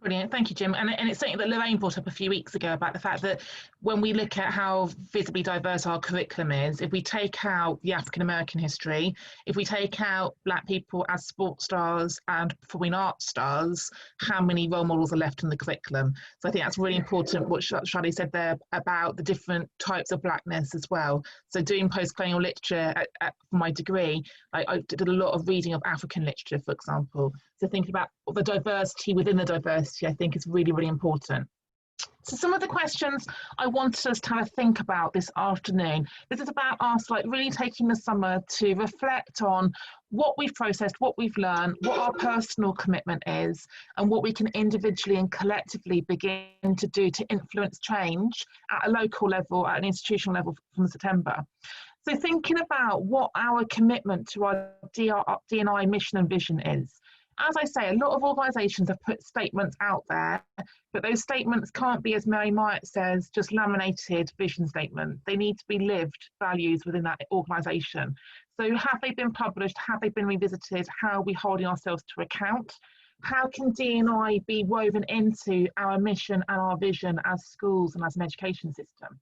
Brilliant, thank you, Jim. And it's something that Lorraine brought up a few weeks ago about the fact that when we look at how visibly diverse our curriculum is, if we take out the African American history, if we take out Black people as sports stars and performing arts stars, how many role models are left in the curriculum? So I think that's really important what Shadi said there about the different types of Blackness as well. So doing post-colonial literature for my degree, I did a lot of reading of African literature, for example. So thinking about the diversity within the diversity, I think is really, really important. So some of the questions I wanted us to have a think about this afternoon, this is about us like really taking the summer to reflect on what we've processed, what we've learned, what our personal commitment is, and what we can individually and collectively begin to do to influence change at a local level, at an institutional level from September. So thinking about what our commitment to our D&I mission and vision is. As I say, a lot of organisations have put statements out there, but those statements can't be, as Mary Myatt says, just laminated vision statement. They need to be lived values within that organisation. So have they been published? Have they been revisited? How are we holding ourselves to account? How can D&I be woven into our mission and our vision as schools and as an education system?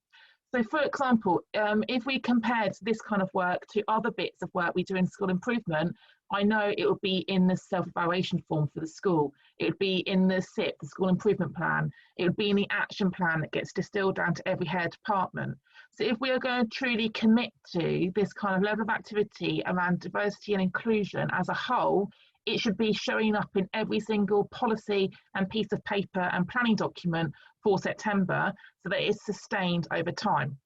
So for example, if we compared this kind of work to other bits of work we do in school improvement, I know it would be in the self-evaluation form for the school. It would be in the SIP, the school improvement plan. It would be in the action plan that gets distilled down to every head department. So if we are going to truly commit to this kind of level of activity around diversity and inclusion as a whole, it should be showing up in every single policy and piece of paper and planning document for September so that it's sustained over time.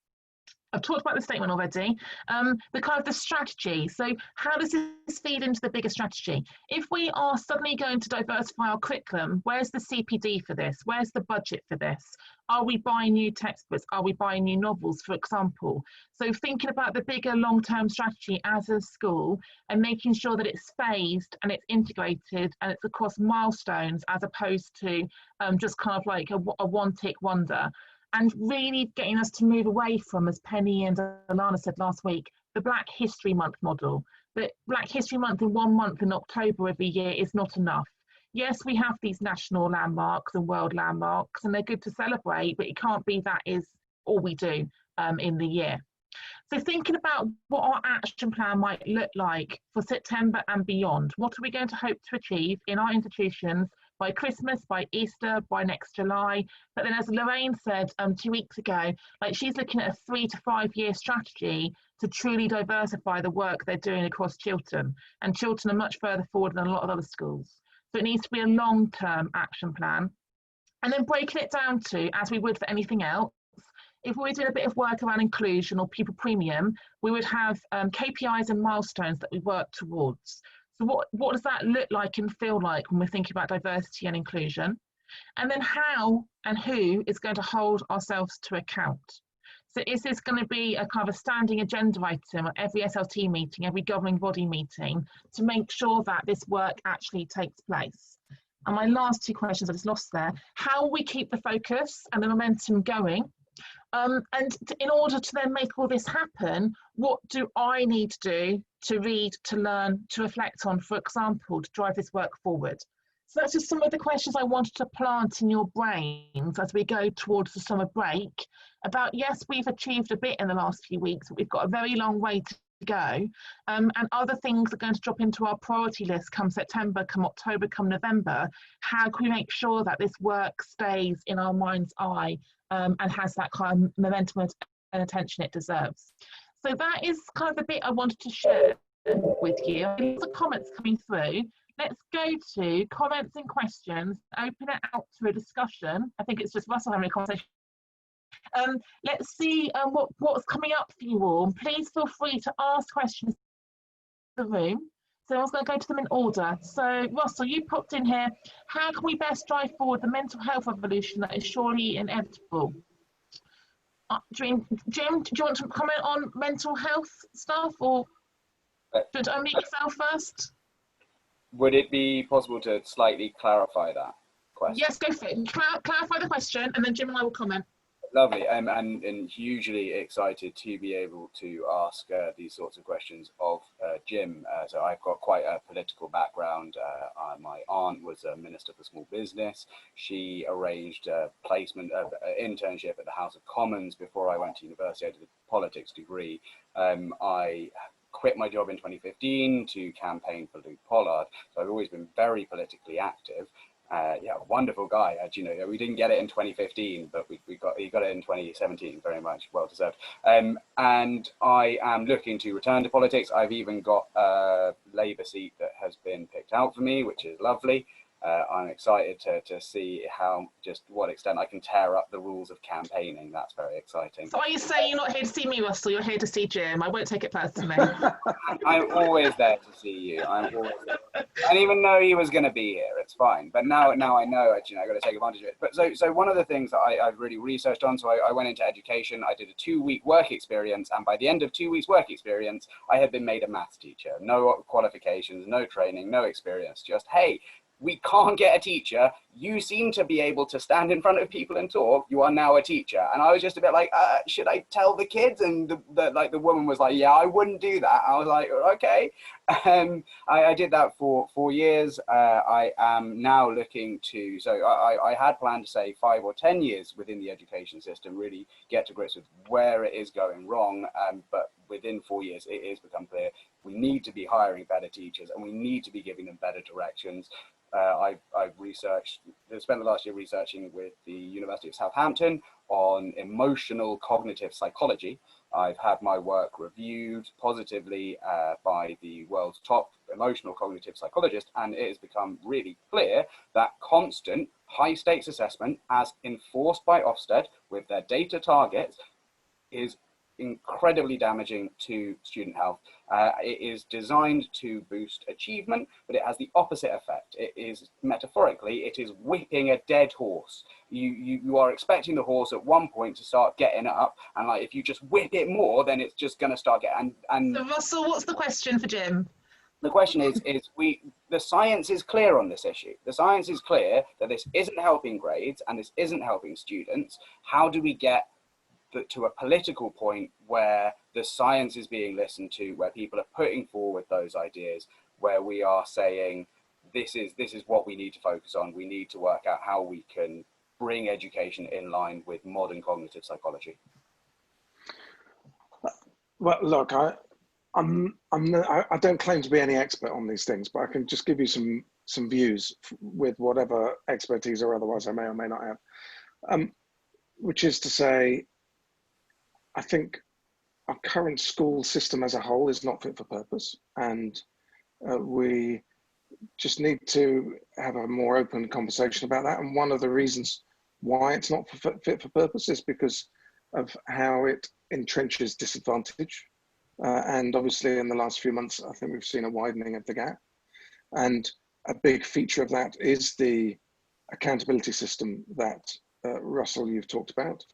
I've talked about the statement already, the kind of the strategy. So how does this feed into the bigger strategy? If we are suddenly going to diversify our curriculum, where's the CPD for this? Where's the budget for this? Are we buying new textbooks? Are we buying new novels, for example? So thinking about the bigger long-term strategy as a school and making sure that it's phased and it's integrated and it's across milestones as opposed to just kind of like a one-tick wonder. And really getting us to move away from, as Penny and Alana said last week, the Black History Month model. That Black History Month in 1 month in October every year is not enough. Yes, we have these national landmarks and world landmarks, and they're good to celebrate, but it can't be that is all we do in the year. So thinking about what our action plan might look like for September and beyond, what are we going to hope to achieve in our institutions by Christmas, by Easter, by next July? But then as Lorraine said 2 weeks ago, like she's looking at a 3 to 5 year strategy to truly diversify the work they're doing across Chiltern. And Chiltern are much further forward than a lot of other schools. So it needs to be a long-term action plan. And then breaking it down to, as we would for anything else, if we were doing a bit of work around inclusion or pupil premium, we would have KPIs and milestones that we work towards. So what does that look like and feel like when we're thinking about diversity and inclusion? And then how and who is going to hold ourselves to account? So is this going to be a kind of a standing agenda item at every SLT meeting, every governing body meeting, to make sure that this work actually takes place? And my last 2 questions I just lost there. How will we keep the focus and the momentum going? And in order to then make all this happen, what do I need to do to read, to learn, to reflect on, for example, to drive this work forward? So that's just some of the questions I wanted to plant in your brains as we go towards the summer break about, yes, we've achieved a bit in the last few weeks, but we've got a very long way to go. And other things are going to drop into our priority list come September, come October, come November. How can we make sure that this work stays in our mind's eye and has that kind of momentum and attention it deserves? So that is kind of the bit I wanted to share with you. Lots of comments coming through. Let's go to comments and questions, open it out to a discussion. I think it's just Russell having a conversation. Let's see what's coming up for you all. Please feel free to ask questions in the room. So I was going to go to them in order. So Russell, you popped in here. How can we best drive forward the mental health revolution that is surely inevitable? Jim, do you want to comment on mental health stuff, or do you want to unmute yourself first? Would it be possible to slightly clarify that question? Yes, go for it. Clarify the question, and then Jim and I will comment. Lovely, and hugely excited to be able to ask these sorts of questions of Jim. So I've got quite a political background. My aunt was a minister for small business. She arranged a placement of internship at the House of Commons before I went to university. I did a politics degree. I quit my job in 2015 to campaign for Luke Pollard. So I've always been very politically active. Yeah, wonderful guy. You know, we didn't get it in 2015, but he got it in 2017. Very much well deserved. And I am looking to return to politics. I've even got a Labour seat that has been picked out for me, which is lovely. I'm excited to see what extent I can tear up the rules of campaigning. That's very exciting. So are you saying you're not here to see me, Russell? You're here to see Jim? I won't take it personally. I'm always there to see you. I'm always there. I didn't even know he was going to be here. It's fine. But now I know. You know, I got to take advantage of it. But so one of the things that I've really researched on. So I went into education. I did a 2-week work experience, and by the end of 2 weeks work experience, I had been made a maths teacher. No qualifications, no training, no experience. Just, hey, we can't get a teacher. You seem to be able to stand in front of people and talk. You are now a teacher. And I was just a bit like, should I tell the kids? And the woman was like, yeah, I wouldn't do that. I was like, okay. I did that for 4 years. I am now looking to, so I had planned to say 5 or 10 years within the education system, really get to grips with where it is going wrong. But within 4 years, it has become clear we need to be hiring better teachers and we need to be giving them better directions. I've spent the last year researching with the University of Southampton on emotional cognitive psychology. I've had my work reviewed positively by the world's top emotional cognitive psychologist, and it has become really clear that constant high stakes assessment, as enforced by Ofsted with their data targets, is incredibly damaging to student health. It is designed to boost achievement, but it has the opposite effect. It is, metaphorically, it is whipping a dead horse. You are expecting the horse at one point to start getting up, and like if you just whip it more, then it's just going to start getting. And So Russell, what's the question for Jim? the question is the science is clear on this issue. The science is clear that this isn't helping grades and this isn't helping students. How do we get to a political point where the science is being listened to, where people are putting forward those ideas, where we are saying this is what we need to focus on. We need to work out how we can bring education in line with modern cognitive psychology. Well, look, I don't claim to be any expert on these things, but I can just give you some views with whatever expertise or otherwise I may or may not have, which is to say, I think our current school system as a whole is not fit for purpose, and we just need to have a more open conversation about that. And one of the reasons why it's not fit for purpose is because of how it entrenches disadvantage. And obviously in the last few months, I think we've seen a widening of the gap. And a big feature of that is the accountability system that Russell, you've talked about.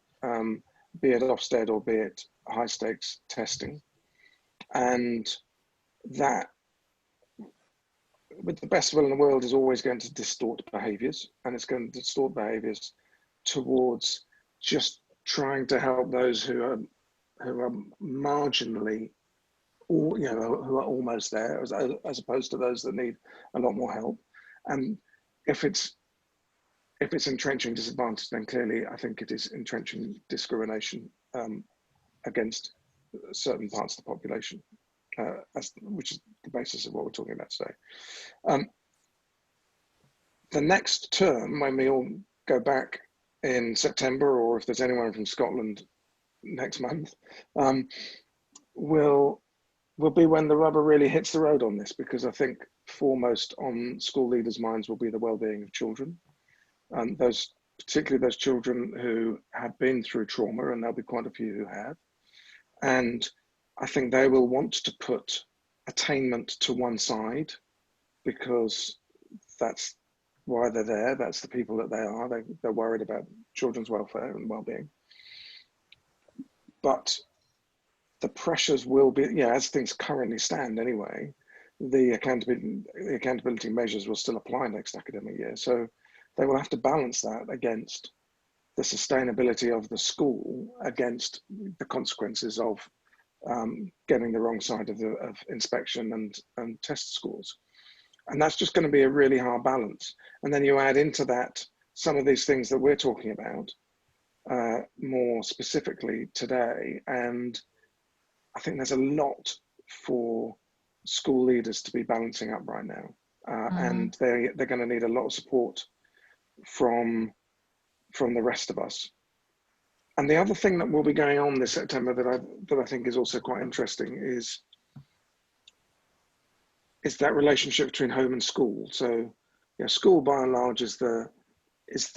Be it Ofsted or be it high stakes testing. And that, with the best will in the world, is always going to distort behaviours, and it's going to distort behaviours towards just trying to help those who are marginally, or who are almost there, as opposed to those that need a lot more help. And if it's entrenching disadvantage, then clearly I think it is entrenching discrimination against certain parts of the population, which is the basis of what we're talking about today. The next term, when we all go back in September, or if there's anyone from Scotland next month, will be when the rubber really hits the road on this, because I think foremost on school leaders' minds will be the well-being of children. Particularly those children who have been through trauma, and there'll be quite a few who have. And I think they will want to put attainment to one side, because that's why they're there. That's the people that they are. They're worried about children's welfare and well-being. But the pressures will be, as things currently stand anyway, the accountability measures will still apply next academic year. So they will have to balance that against the sustainability of the school, against the consequences of getting the wrong side of inspection and test scores. And that's just going to be a really hard balance. And then you add into that some of these things that we're talking about more specifically today. And I think there's a lot for school leaders to be balancing up right now. And they're going to need a lot of support from the rest of us. And the other thing that will be going on this September that I think is also quite interesting is that relationship between home and school. So school by and large is the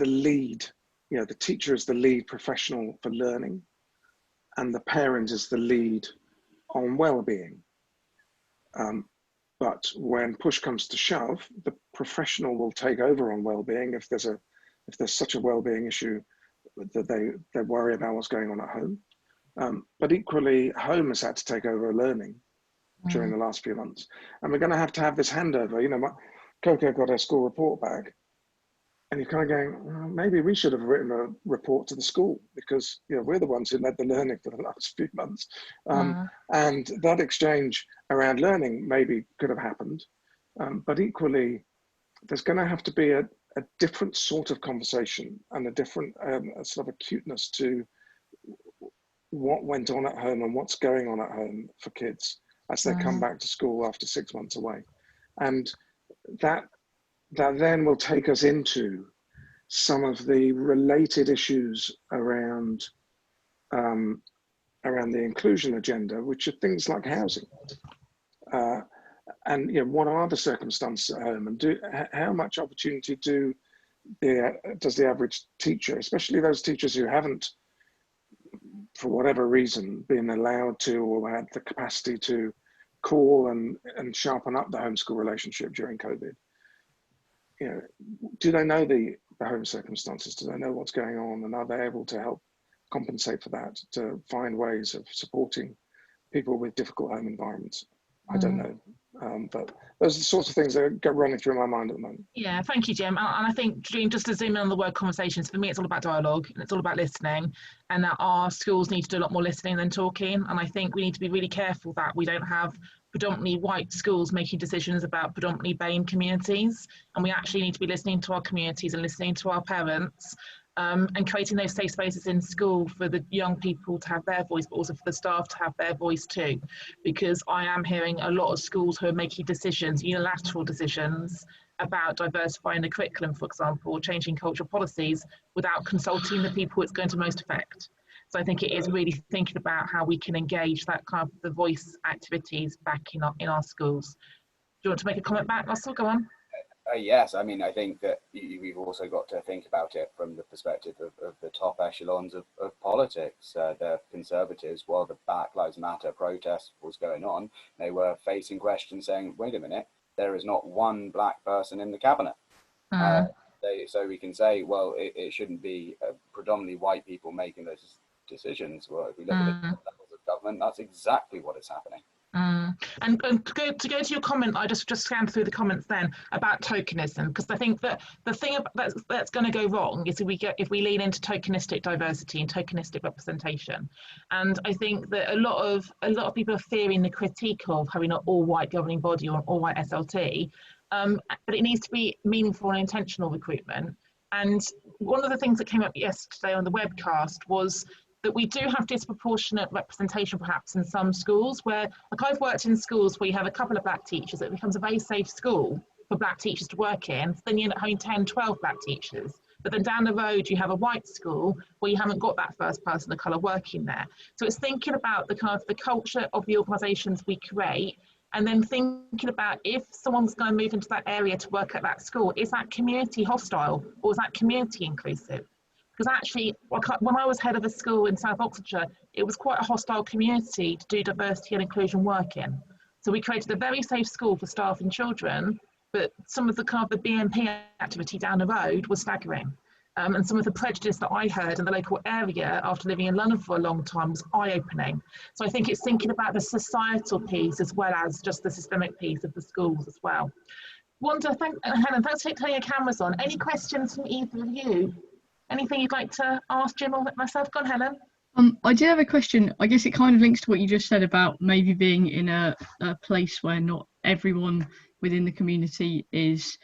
lead, the teacher is the lead professional for learning, and the parent is the lead on well-being. But when push comes to shove, the professional will take over on well-being if there's such a well-being issue that they worry about what's going on at home. But equally, home has had to take over learning during the last few months, and we're going to have this handover. Coco got her school report back, and you're kind of going, well, maybe we should have written a report to the school, because we're the ones who led the learning for the last few months. And that exchange around learning maybe could have happened. But equally, there's going to have to be a different sort of conversation and a different sort of acuteness to what went on at home and what's going on at home for kids as they come back to school after 6 months away. And that then will take us into some of the related issues around the inclusion agenda, which are things like housing. And what are the circumstances at home, and how much opportunity does the average teacher, especially those teachers who haven't, for whatever reason, been allowed to or had the capacity to call and sharpen up the homeschool relationship during COVID? Do they know the home circumstances? Do they know what's going on? And are they able to help compensate for that, to find ways of supporting people with difficult home environments? I don't know. But those are the sorts of things that are running through my mind at the moment. Yeah, thank you, Jim. And I think, just to zoom in on the word conversations, for me, it's all about dialogue and it's all about listening, and that our schools need to do a lot more listening than talking. And I think we need to be really careful that we don't have predominantly white schools making decisions about predominantly BAME communities. And we actually need to be listening to our communities and listening to our parents, and creating those safe spaces in school for the young people to have their voice, but also for the staff to have their voice too. Because I am hearing a lot of schools who are making decisions, unilateral decisions, about diversifying the curriculum, for example, or changing cultural policies without consulting the people it's going to most affect. So I think it is really thinking about how we can engage that kind of the voice activities back in our schools. Do you want to make a comment back, Russell? Go on. Yes, I mean, I think that we've also got to think about it from the perspective of the top echelons of politics. The Conservatives, while the Black Lives Matter protest was going on, they were facing questions saying, wait a minute, there is not one black person in the cabinet. So we can say, well, it shouldn't be predominantly white people making those decisions. Well, if we look at the levels of government, that's exactly what is happening. And to go to your comment, I just scanned through the comments then about tokenism, because I think that the thing that's going to go wrong is if we lean into tokenistic diversity and tokenistic representation. And I think that a lot of people are fearing the critique of having an all-white governing body or an all-white SLT, but it needs to be meaningful and intentional recruitment. And one of the things that came up yesterday on the webcast was that we do have disproportionate representation perhaps in some schools where, like I've worked in schools where you have a couple of black teachers, it becomes a very safe school for black teachers to work in, then you end up having 10, 12 black teachers. But then down the road you have a white school where you haven't got that first person of colour working there. So it's thinking about the kind of the culture of the organisations we create, and then thinking about if someone's going to move into that area to work at that school, is that community hostile or is that community inclusive? Because actually, when I was head of a school in South Oxfordshire, it was quite a hostile community to do diversity and inclusion work in. So we created a very safe school for staff and children, but some of the kind of the BNP activity down the road was staggering. And some of the prejudice that I heard in the local area after living in London for a long time was eye-opening. So I think it's thinking about the societal piece as well as just the systemic piece of the schools as well. Wanda, Helen, thanks for turning your cameras on. Any questions from either of you? Anything you'd like to ask Jim or myself? Go on, Helen. I did have a question. I guess it kind of links to what you just said about maybe being in a place where not everyone within the community is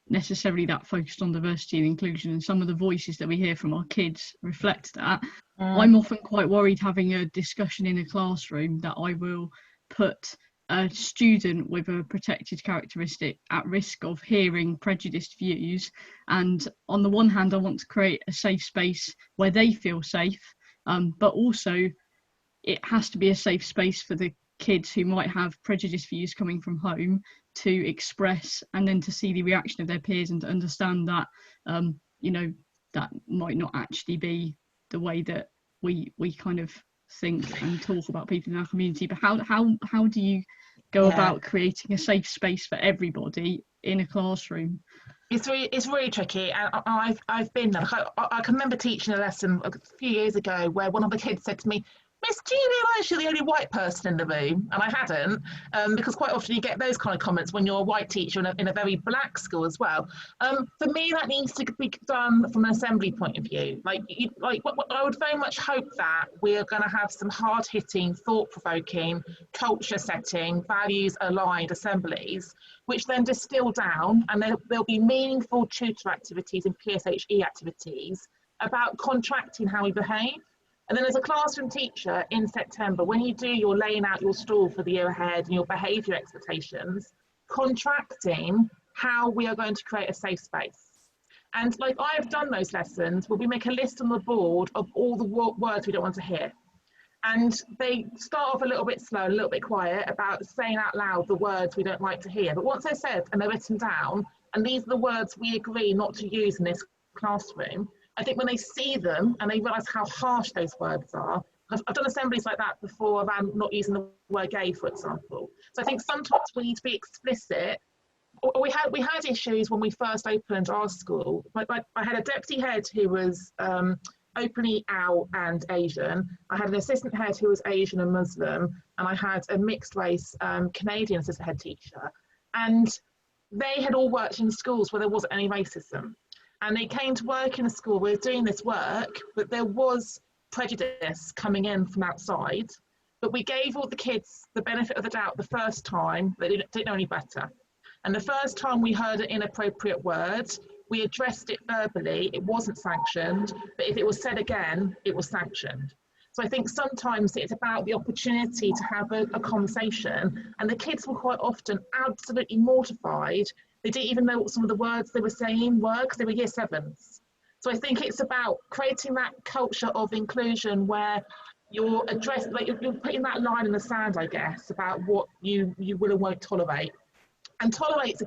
necessarily that focused on diversity and inclusion, and some of the voices that we hear from our kids reflect that. I'm often quite worried having a discussion in a classroom that I will put a student with a protected characteristic at risk of hearing prejudiced views, and on the one hand I want to create a safe space where they feel safe, but also it has to be a safe space for the kids who might have prejudiced views coming from home to express, and then to see the reaction of their peers and to understand that that might not actually be the way that we kind of think and talk about people in our community. But how do you go about creating a safe space for everybody in a classroom? It's really tricky, and I've been there. I can remember teaching a lesson a few years ago where one of the kids said to me, Miss, do you realise you're the only white person in the room? And I hadn't, because quite often you get those kind of comments when you're a white teacher in a very black school as well. For me, that needs to be done from an assembly point of view. I would very much hope that we're going to have some hard-hitting, thought-provoking, culture-setting, values-aligned assemblies, which then distill down, and there'll be meaningful tutor activities and PSHE activities about contracting how we behave. And then as a classroom teacher in September, when you do your laying out your stall for the year ahead and your behaviour expectations, contracting how we are going to create a safe space. And like I've done those lessons where we make a list on the board of all the words we don't want to hear. And they start off a little bit slow, a little bit quiet about saying out loud the words we don't like to hear. But once they're said and they're written down, and these are the words we agree not to use in this classroom, I think when they see them and they realise how harsh those words are, I've done assemblies like that before around not using the word gay, for example. So I think sometimes we need to be explicit. We had issues when we first opened our school. I had a deputy head who was openly out and Asian. I had an assistant head who was Asian and Muslim, and I had a mixed race Canadian assistant head teacher. And they had all worked in schools where there wasn't any racism. And they came to work in a school, we were doing this work, but there was prejudice coming in from outside. But we gave all the kids the benefit of the doubt the first time, they didn't know any better. And the first time we heard an inappropriate word, we addressed it verbally, it wasn't sanctioned, but if it was said again, it was sanctioned. So I think sometimes it's about the opportunity to have a conversation, and the kids were quite often absolutely mortified. They didn't even know what some of the words they were saying were because they were year sevens. So I think it's about creating that culture of inclusion where you're addressing, like you're putting that line in the sand, I guess, about what you will and won't tolerate. And tolerate is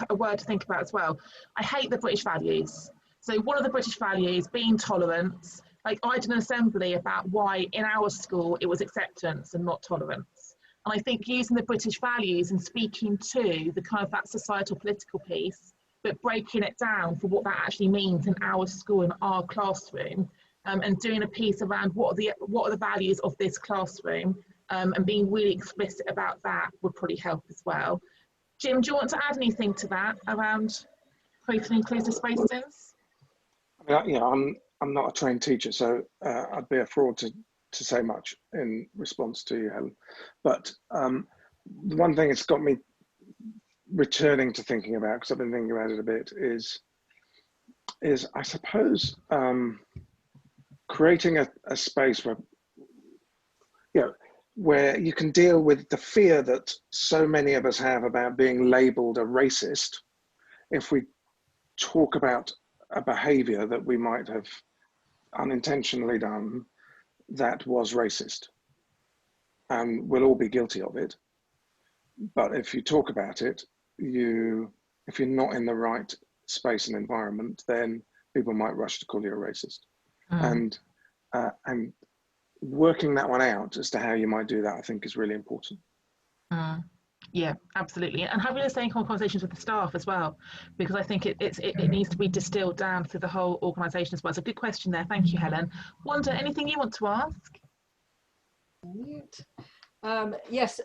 a word to think about as well. I hate the British values. So one of the British values being tolerance. Like I did an assembly about why in our school it was acceptance and not tolerance. And I think using the British values and speaking to the kind of that societal political piece, but breaking it down for what that actually means in our school, in our classroom, and doing a piece around what are the values of this classroom, and being really explicit about that would probably help as well. Jim, do you want to add anything to that around creating inclusive spaces? I'm not a trained teacher, so I'd be a fraud to say much in response to you, Helen. But the one thing it's got me returning to thinking about, because I've been thinking about it a bit, is I suppose creating a space where you can deal with the fear that so many of us have about being labelled a racist if we talk about a behaviour that we might have unintentionally done that was racist, and we'll all be guilty of it. But if you talk about it, if you're not in the right space and environment, then people might rush to call you a racist. And working that one out as to how you might do that, I think, is really important. Yeah, absolutely. And having the same conversations with the staff as well, because I think it needs to be distilled down through the whole organisation as well. It's a good question there. Thank you, Helen. Wanda, anything you want to ask? Yes.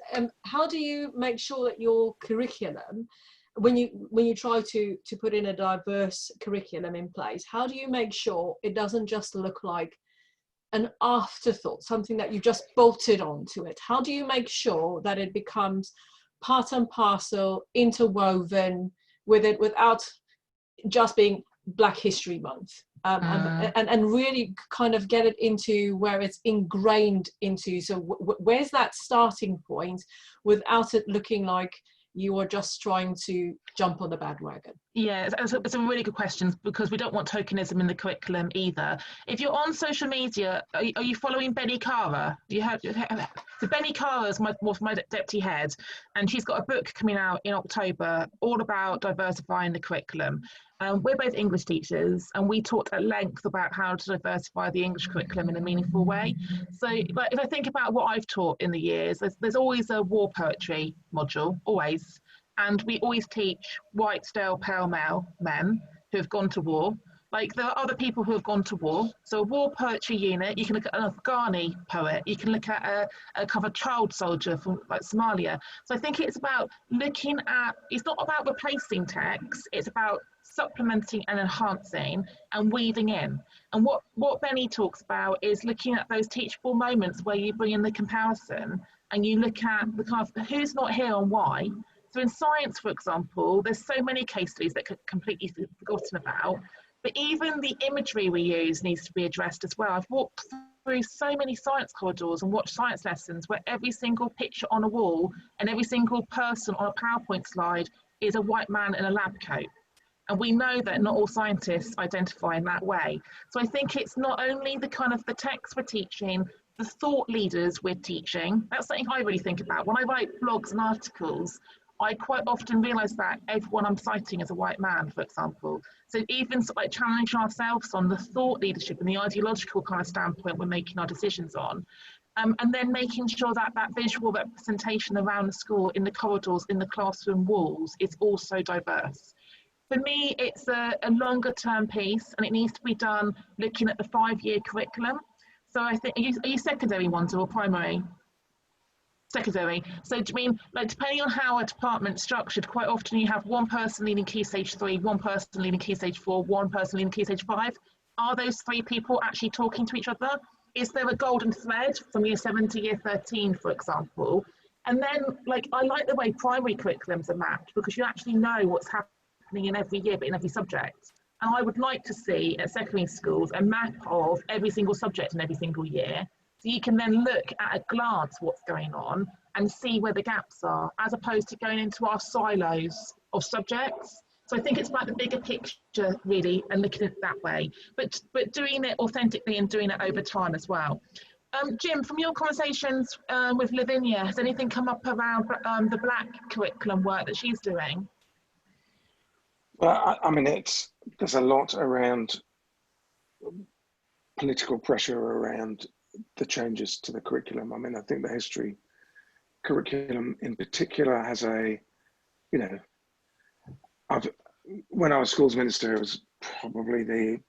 How do you make sure that your curriculum, when you try to put in a diverse curriculum in place, how do you make sure it doesn't just look like an afterthought, something that you just bolted onto it? How do you make sure that it becomes part and parcel, interwoven with it, without just being Black History Month, and really kind of get it into where it's ingrained into? So where's that starting point without it looking like you are just trying to jump on the bandwagon? Yeah, it's a really good question, because we don't want tokenism in the curriculum either. If you're on social media, are you following Benny Cara? So Benny Cara is my deputy head, and she's got a book coming out in October all about diversifying the curriculum. We're both English teachers, and we talked at length about how to diversify the English curriculum in a meaningful way. So like, if I think about what I've taught in the years, there's always a war poetry module, always. And we always teach white, stale, pale male men who have gone to war. Like, there are other people who have gone to war. So a war poetry unit, you can look at an Afghani poet, you can look at a kind of child soldier from like Somalia. So I think it's about looking at, it's not about replacing text, it's about supplementing and enhancing and weaving in. And what Benny talks about is looking at those teachable moments where you bring in the comparison and you look at the kind of who's not here and why. So in science, for example, there's so many case studies that could completely forgotten about, but even the imagery we use needs to be addressed as well. I've walked through so many science corridors and watched science lessons where every single picture on a wall and every single person on a PowerPoint slide is a white man in a lab coat. And we know that not all scientists identify in that way. So I think it's not only the kind of the text we're teaching, the thought leaders we're teaching. That's something I really think about. When I write blogs and articles, I quite often realise that everyone I'm citing is a white man, for example. So even sort of like challenging ourselves on the thought leadership and the ideological kind of standpoint we're making our decisions on. And then making sure that that visual representation around the school, in the corridors, in the classroom walls, is also diverse. For me, it's a longer term piece, and it needs to be done looking at the 5-year curriculum. So I think, are you secondary ones or primary? Secondary. So do you mean, like, depending on how a department's structured, quite often you have one person leading Key Stage 3, one person leading Key Stage 4, one person leading Key Stage 5. Are those 3 people actually talking to each other? Is there a golden thread from year 7 to year 13, for example? And then, like, I like the way primary curriculums are mapped, because you actually know what's happening in every year, but in every subject. And I would like to see at secondary schools a map of every single subject in every single year, so you can then look at a glance what's going on and see where the gaps are, as opposed to going into our silos of subjects. So I think it's about the bigger picture, really, and looking at it that way, but doing it authentically and doing it over time as well. Jim, from your conversations with Lavinia, has anything come up around the Black curriculum work that she's doing? Well, I mean, there's a lot around political pressure around the changes to the curriculum. I mean, I think the history curriculum in particular has a, you know, when I was schools minister, it was probably the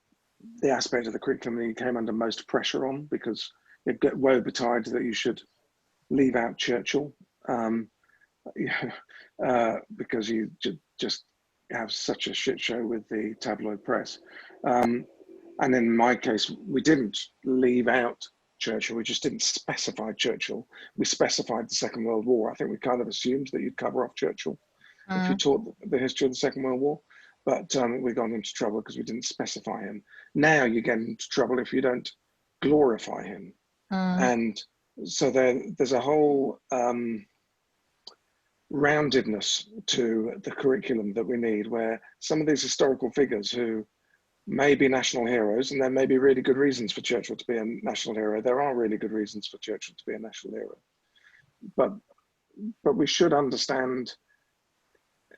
aspect of the curriculum that you came under most pressure on, because you get woe-betide that you should leave out Churchill, because you just have such a shit show with the tabloid press. And in my case, we didn't leave out Churchill, we just didn't specify Churchill. We specified the Second World War. I think we kind of assumed that you'd cover off Churchill if you taught the history of the Second World War, but we got into trouble because we didn't specify him. Now you get into trouble if you don't glorify him. And so there's a whole roundedness to the curriculum that we need, where some of these historical figures who may be national heroes, and there may be really good reasons for Churchill to be a national hero. There are really good reasons for Churchill to be a national hero. But we should understand,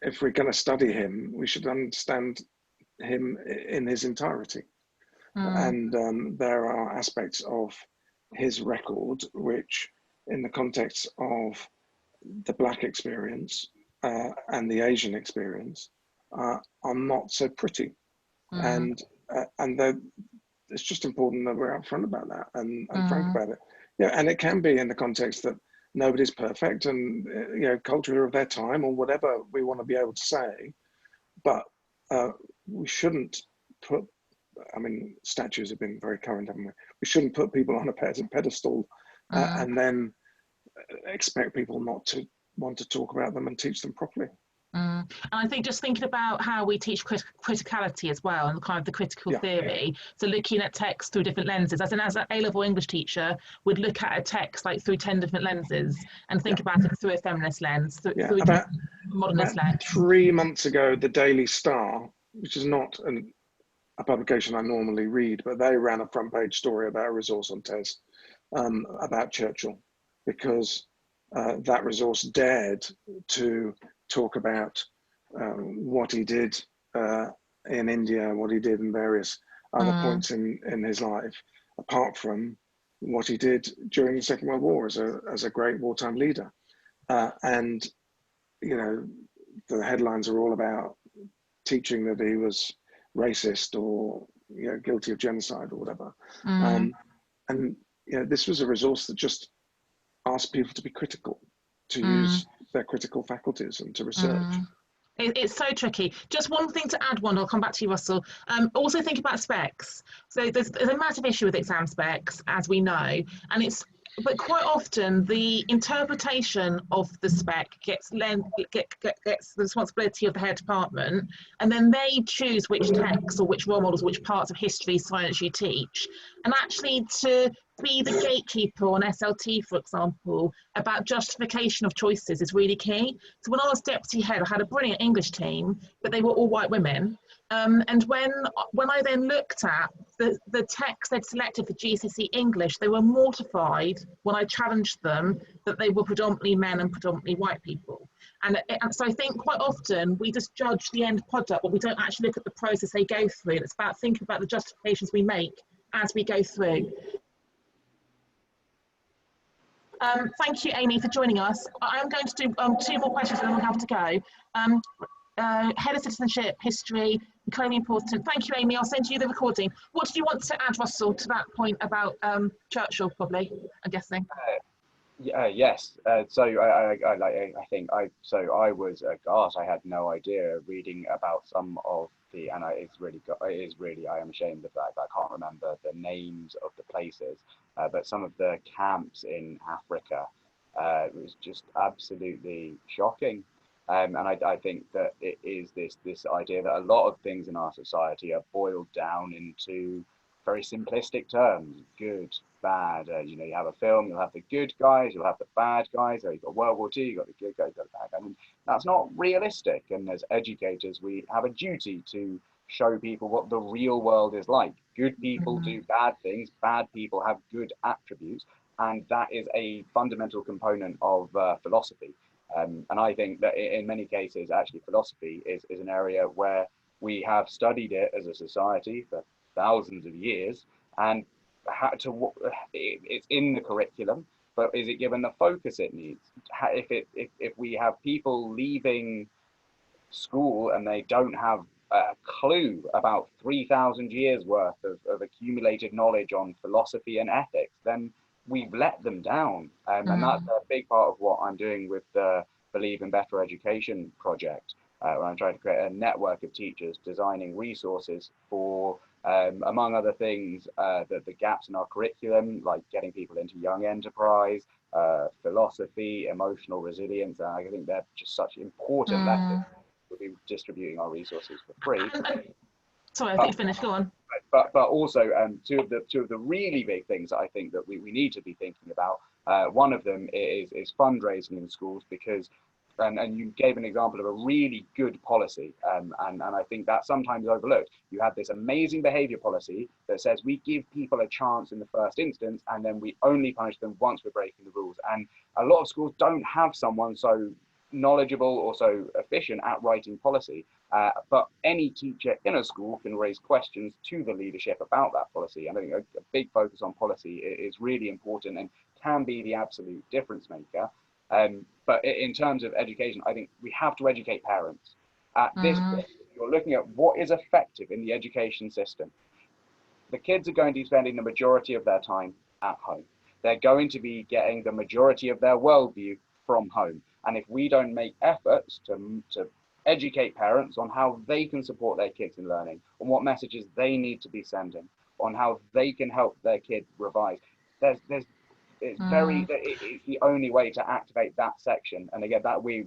if we're going to study him, we should understand him in his entirety. And there are aspects of his record which, in the context of the Black experience and the Asian experience, are not so pretty. And it's just important that we're upfront about that and frank about it. Yeah, and it can be in the context that nobody's perfect, and you know, culture of their time or whatever we want to be able to say, but we shouldn't put. I mean, statues have been very current, haven't we? We shouldn't put people on a pedestal and then expect people not to want to talk about them and teach them properly. And I think just thinking about how we teach criticality as well, and kind of the critical theory. So looking at text through different lenses, as an A-level English teacher would look at a text like through 10 different lenses and think about it through a feminist lens, through a modernist lens. 3 months ago, the Daily Star, which is not a publication I normally read, but they ran a front page story about a resource on TES about Churchill, because that resource dared to talk about what he did in India, what he did in various other points in his life, apart from what he did during the Second World War as a great wartime leader. And, you know, the headlines are all about teaching that he was racist or guilty of genocide or whatever. And this was a resource that just asked people to be critical, to use their critical faculties and to research. It's so tricky. Just one thing to add, I'll come back to you, Russell. Also think about specs. So there's a massive issue with exam specs, as we know, but quite often the interpretation of the spec gets the responsibility of the head department, and then they choose which texts or which role models, which parts of history, science you teach. And actually to be the gatekeeper on SLT, for example, about justification of choices is really key. So when I was deputy head, I had a brilliant English team, but they were all white women. And when I then looked at the text they'd selected for GCSE English, they were mortified when I challenged them that they were predominantly men and predominantly white people. And so I think quite often we just judge the end product, but we don't actually look at the process they go through. And it's about thinking about the justifications we make as we go through. Thank you, Amy, for joining us. I am going to do 2 more questions and then we'll have to go. Head of Citizenship, History, incredibly important. Thank you, Amy. I'll send you the recording. What did you want to add, Russell, to that point about Churchill, probably, I'm guessing? Yes. So I was aghast. I had no idea reading about some of the, and I am ashamed of that. I can't remember the names of the places, but some of the camps in Africa, it was just absolutely shocking. And I think that it is this idea that a lot of things in our society are boiled down into very simplistic terms: good, bad. You have a film, you'll have the good guys, you'll have the bad guys. You've got World War II, you've got the good guys, you've got the bad guys. And that's not realistic. And as educators, we have a duty to show people what the real world is like. Good people do bad things, bad people have good attributes, and that is a fundamental component of philosophy. And I think that in many cases, actually, philosophy is an area where we have studied it as a society for thousands of years, and it's in the curriculum, but is it given the focus it needs? If we have people leaving school and they don't have a clue about 3,000 years worth of accumulated knowledge on philosophy and ethics, then we've let them down. And that's a big part of what I'm doing with the Believe in Better Education project, where I'm trying to create a network of teachers designing resources for, among other things, the gaps in our curriculum, like getting people into young enterprise, philosophy, emotional resilience. And I think they're just such important lessons. We'll be distributing our resources for free. Sorry, I think you finished. Go on. But also two of the really big things that I think that we need to be thinking about. One of them is fundraising in schools, because and you gave an example of a really good policy, and I think that's sometimes overlooked. You have this amazing behavior policy that says we give people a chance in the first instance, and then we only punish them once we're breaking the rules. And a lot of schools don't have someone so knowledgeable or so efficient at writing policy, but any teacher in a school can raise questions to the leadership about that policy. And I think a big focus on policy is really important and can be the absolute difference maker. But in terms of education, I think we have to educate parents. At this point, you're looking at what is effective in the education system. The kids are going to be spending the majority of their time at home. They're going to be getting the majority of their worldview from home. And if we don't make efforts to educate parents on how they can support their kids in learning, on what messages they need to be sending, on how they can help their kid revise, it's the only way to activate that section. And again, that we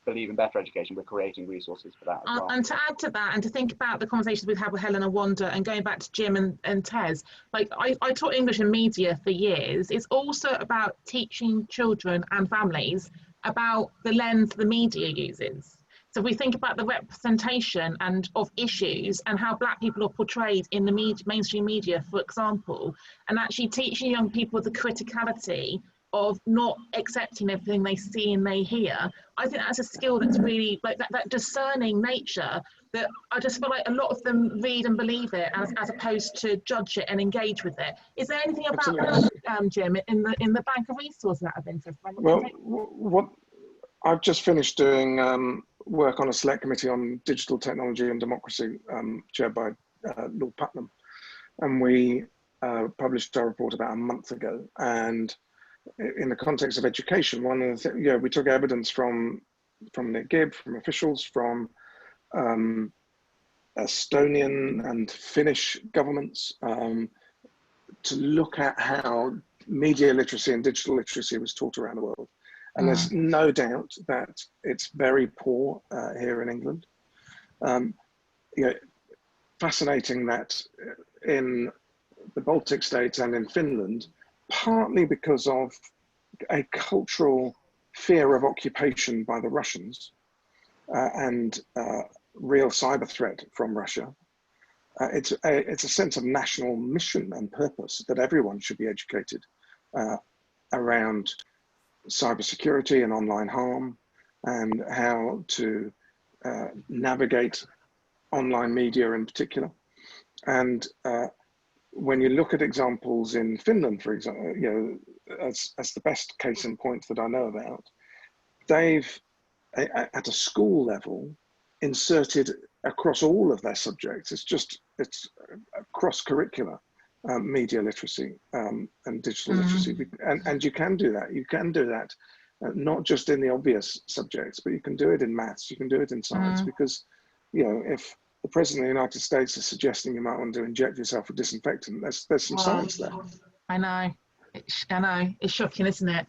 Believe in Better Education, we're creating resources for that as well. And to add to that, and to think about the conversations we've had with Helen and Wanda, and going back to Jim and Tez, like I taught English and media for years. It's also about teaching children and families about the lens the media uses. So if we think about the representation and of issues and how Black people are portrayed in the mainstream media, for example, and actually teaching young people the criticality of not accepting everything they see and they hear, I think that's a skill that's really like that discerning nature that I just feel like a lot of them read and believe it as opposed to judge it and engage with it. Is there anything about that, Jim, in the bank of resources that have been so far? Well, what I've just finished doing work on a select committee on digital technology and democracy, chaired by Lord Putnam, and we published our report about a month ago. And in the context of education, one of the things, we took evidence from Nick Gibb, from officials, from Estonian and Finnish governments, to look at how media literacy and digital literacy was taught around the world. And there's no doubt that it's very poor here in England. Fascinating that in the Baltic states and in Finland, partly because of a cultural fear of occupation by the Russians and real cyber threat from Russia, it's a sense of national mission and purpose that everyone should be educated around cybersecurity and online harm, and how to navigate online media in particular. And when you look at examples in Finland, for example, as the best case in point that I know about, they've, at a school level, inserted across all of their subjects, it's cross curricular media literacy and digital literacy, and you can do that. Not just in the obvious subjects, but you can do it in maths, you can do it in science, because if the President of the United States is suggesting you might want to inject yourself with disinfectant, there's some science there. I know, it's shocking, isn't it?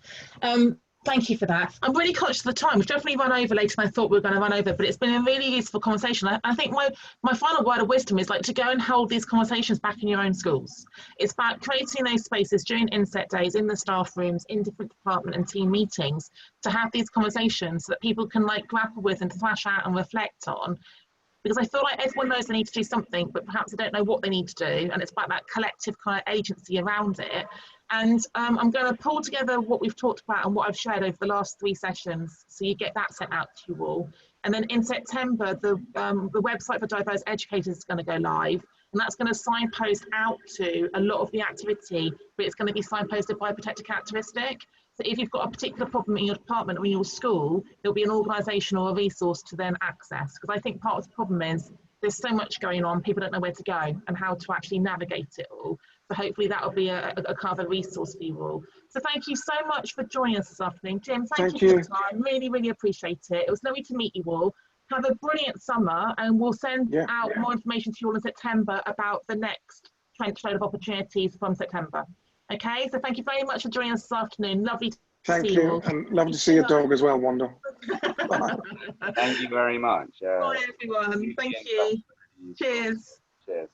Thank you for that. I'm really conscious of the time. We've definitely run over later than I thought we were going to run over, but it's been a really useful conversation. I think my final word of wisdom is to go and hold these conversations back in your own schools. It's about creating those spaces during inset days, in the staff rooms, in different department and team meetings, to have these conversations so that people can grapple with and thrash out and reflect on. Because I feel like everyone knows they need to do something, but perhaps they don't know what they need to do. And it's about that collective kind of agency around it. And I'm going to pull together what we've talked about and what I've shared over the last 3 sessions, so you get that sent out to you all. And then in September, the website for diverse educators is going to go live, and that's going to signpost out to a lot of the activity, but it's going to be signposted by a protected characteristic. So if you've got a particular problem in your department or in your school, there'll be an organisation or a resource to then access. Because I think part of the problem is there's so much going on, people don't know where to go and how to actually navigate it all. So hopefully that'll be a kind of a resource for you all. So thank you so much for joining us this afternoon. Jim, thank you for your time. Really, really appreciate it. It was lovely to meet you all. Have a brilliant summer, and we'll send out more information to you all in September about the next trench load of opportunities from September. Okay, so thank you very much for joining us this afternoon. Lovely to see you all. And lovely to see your dog as well, Wanda. Thank you very much. Bye everyone. Thank you. Cheers. Cheers.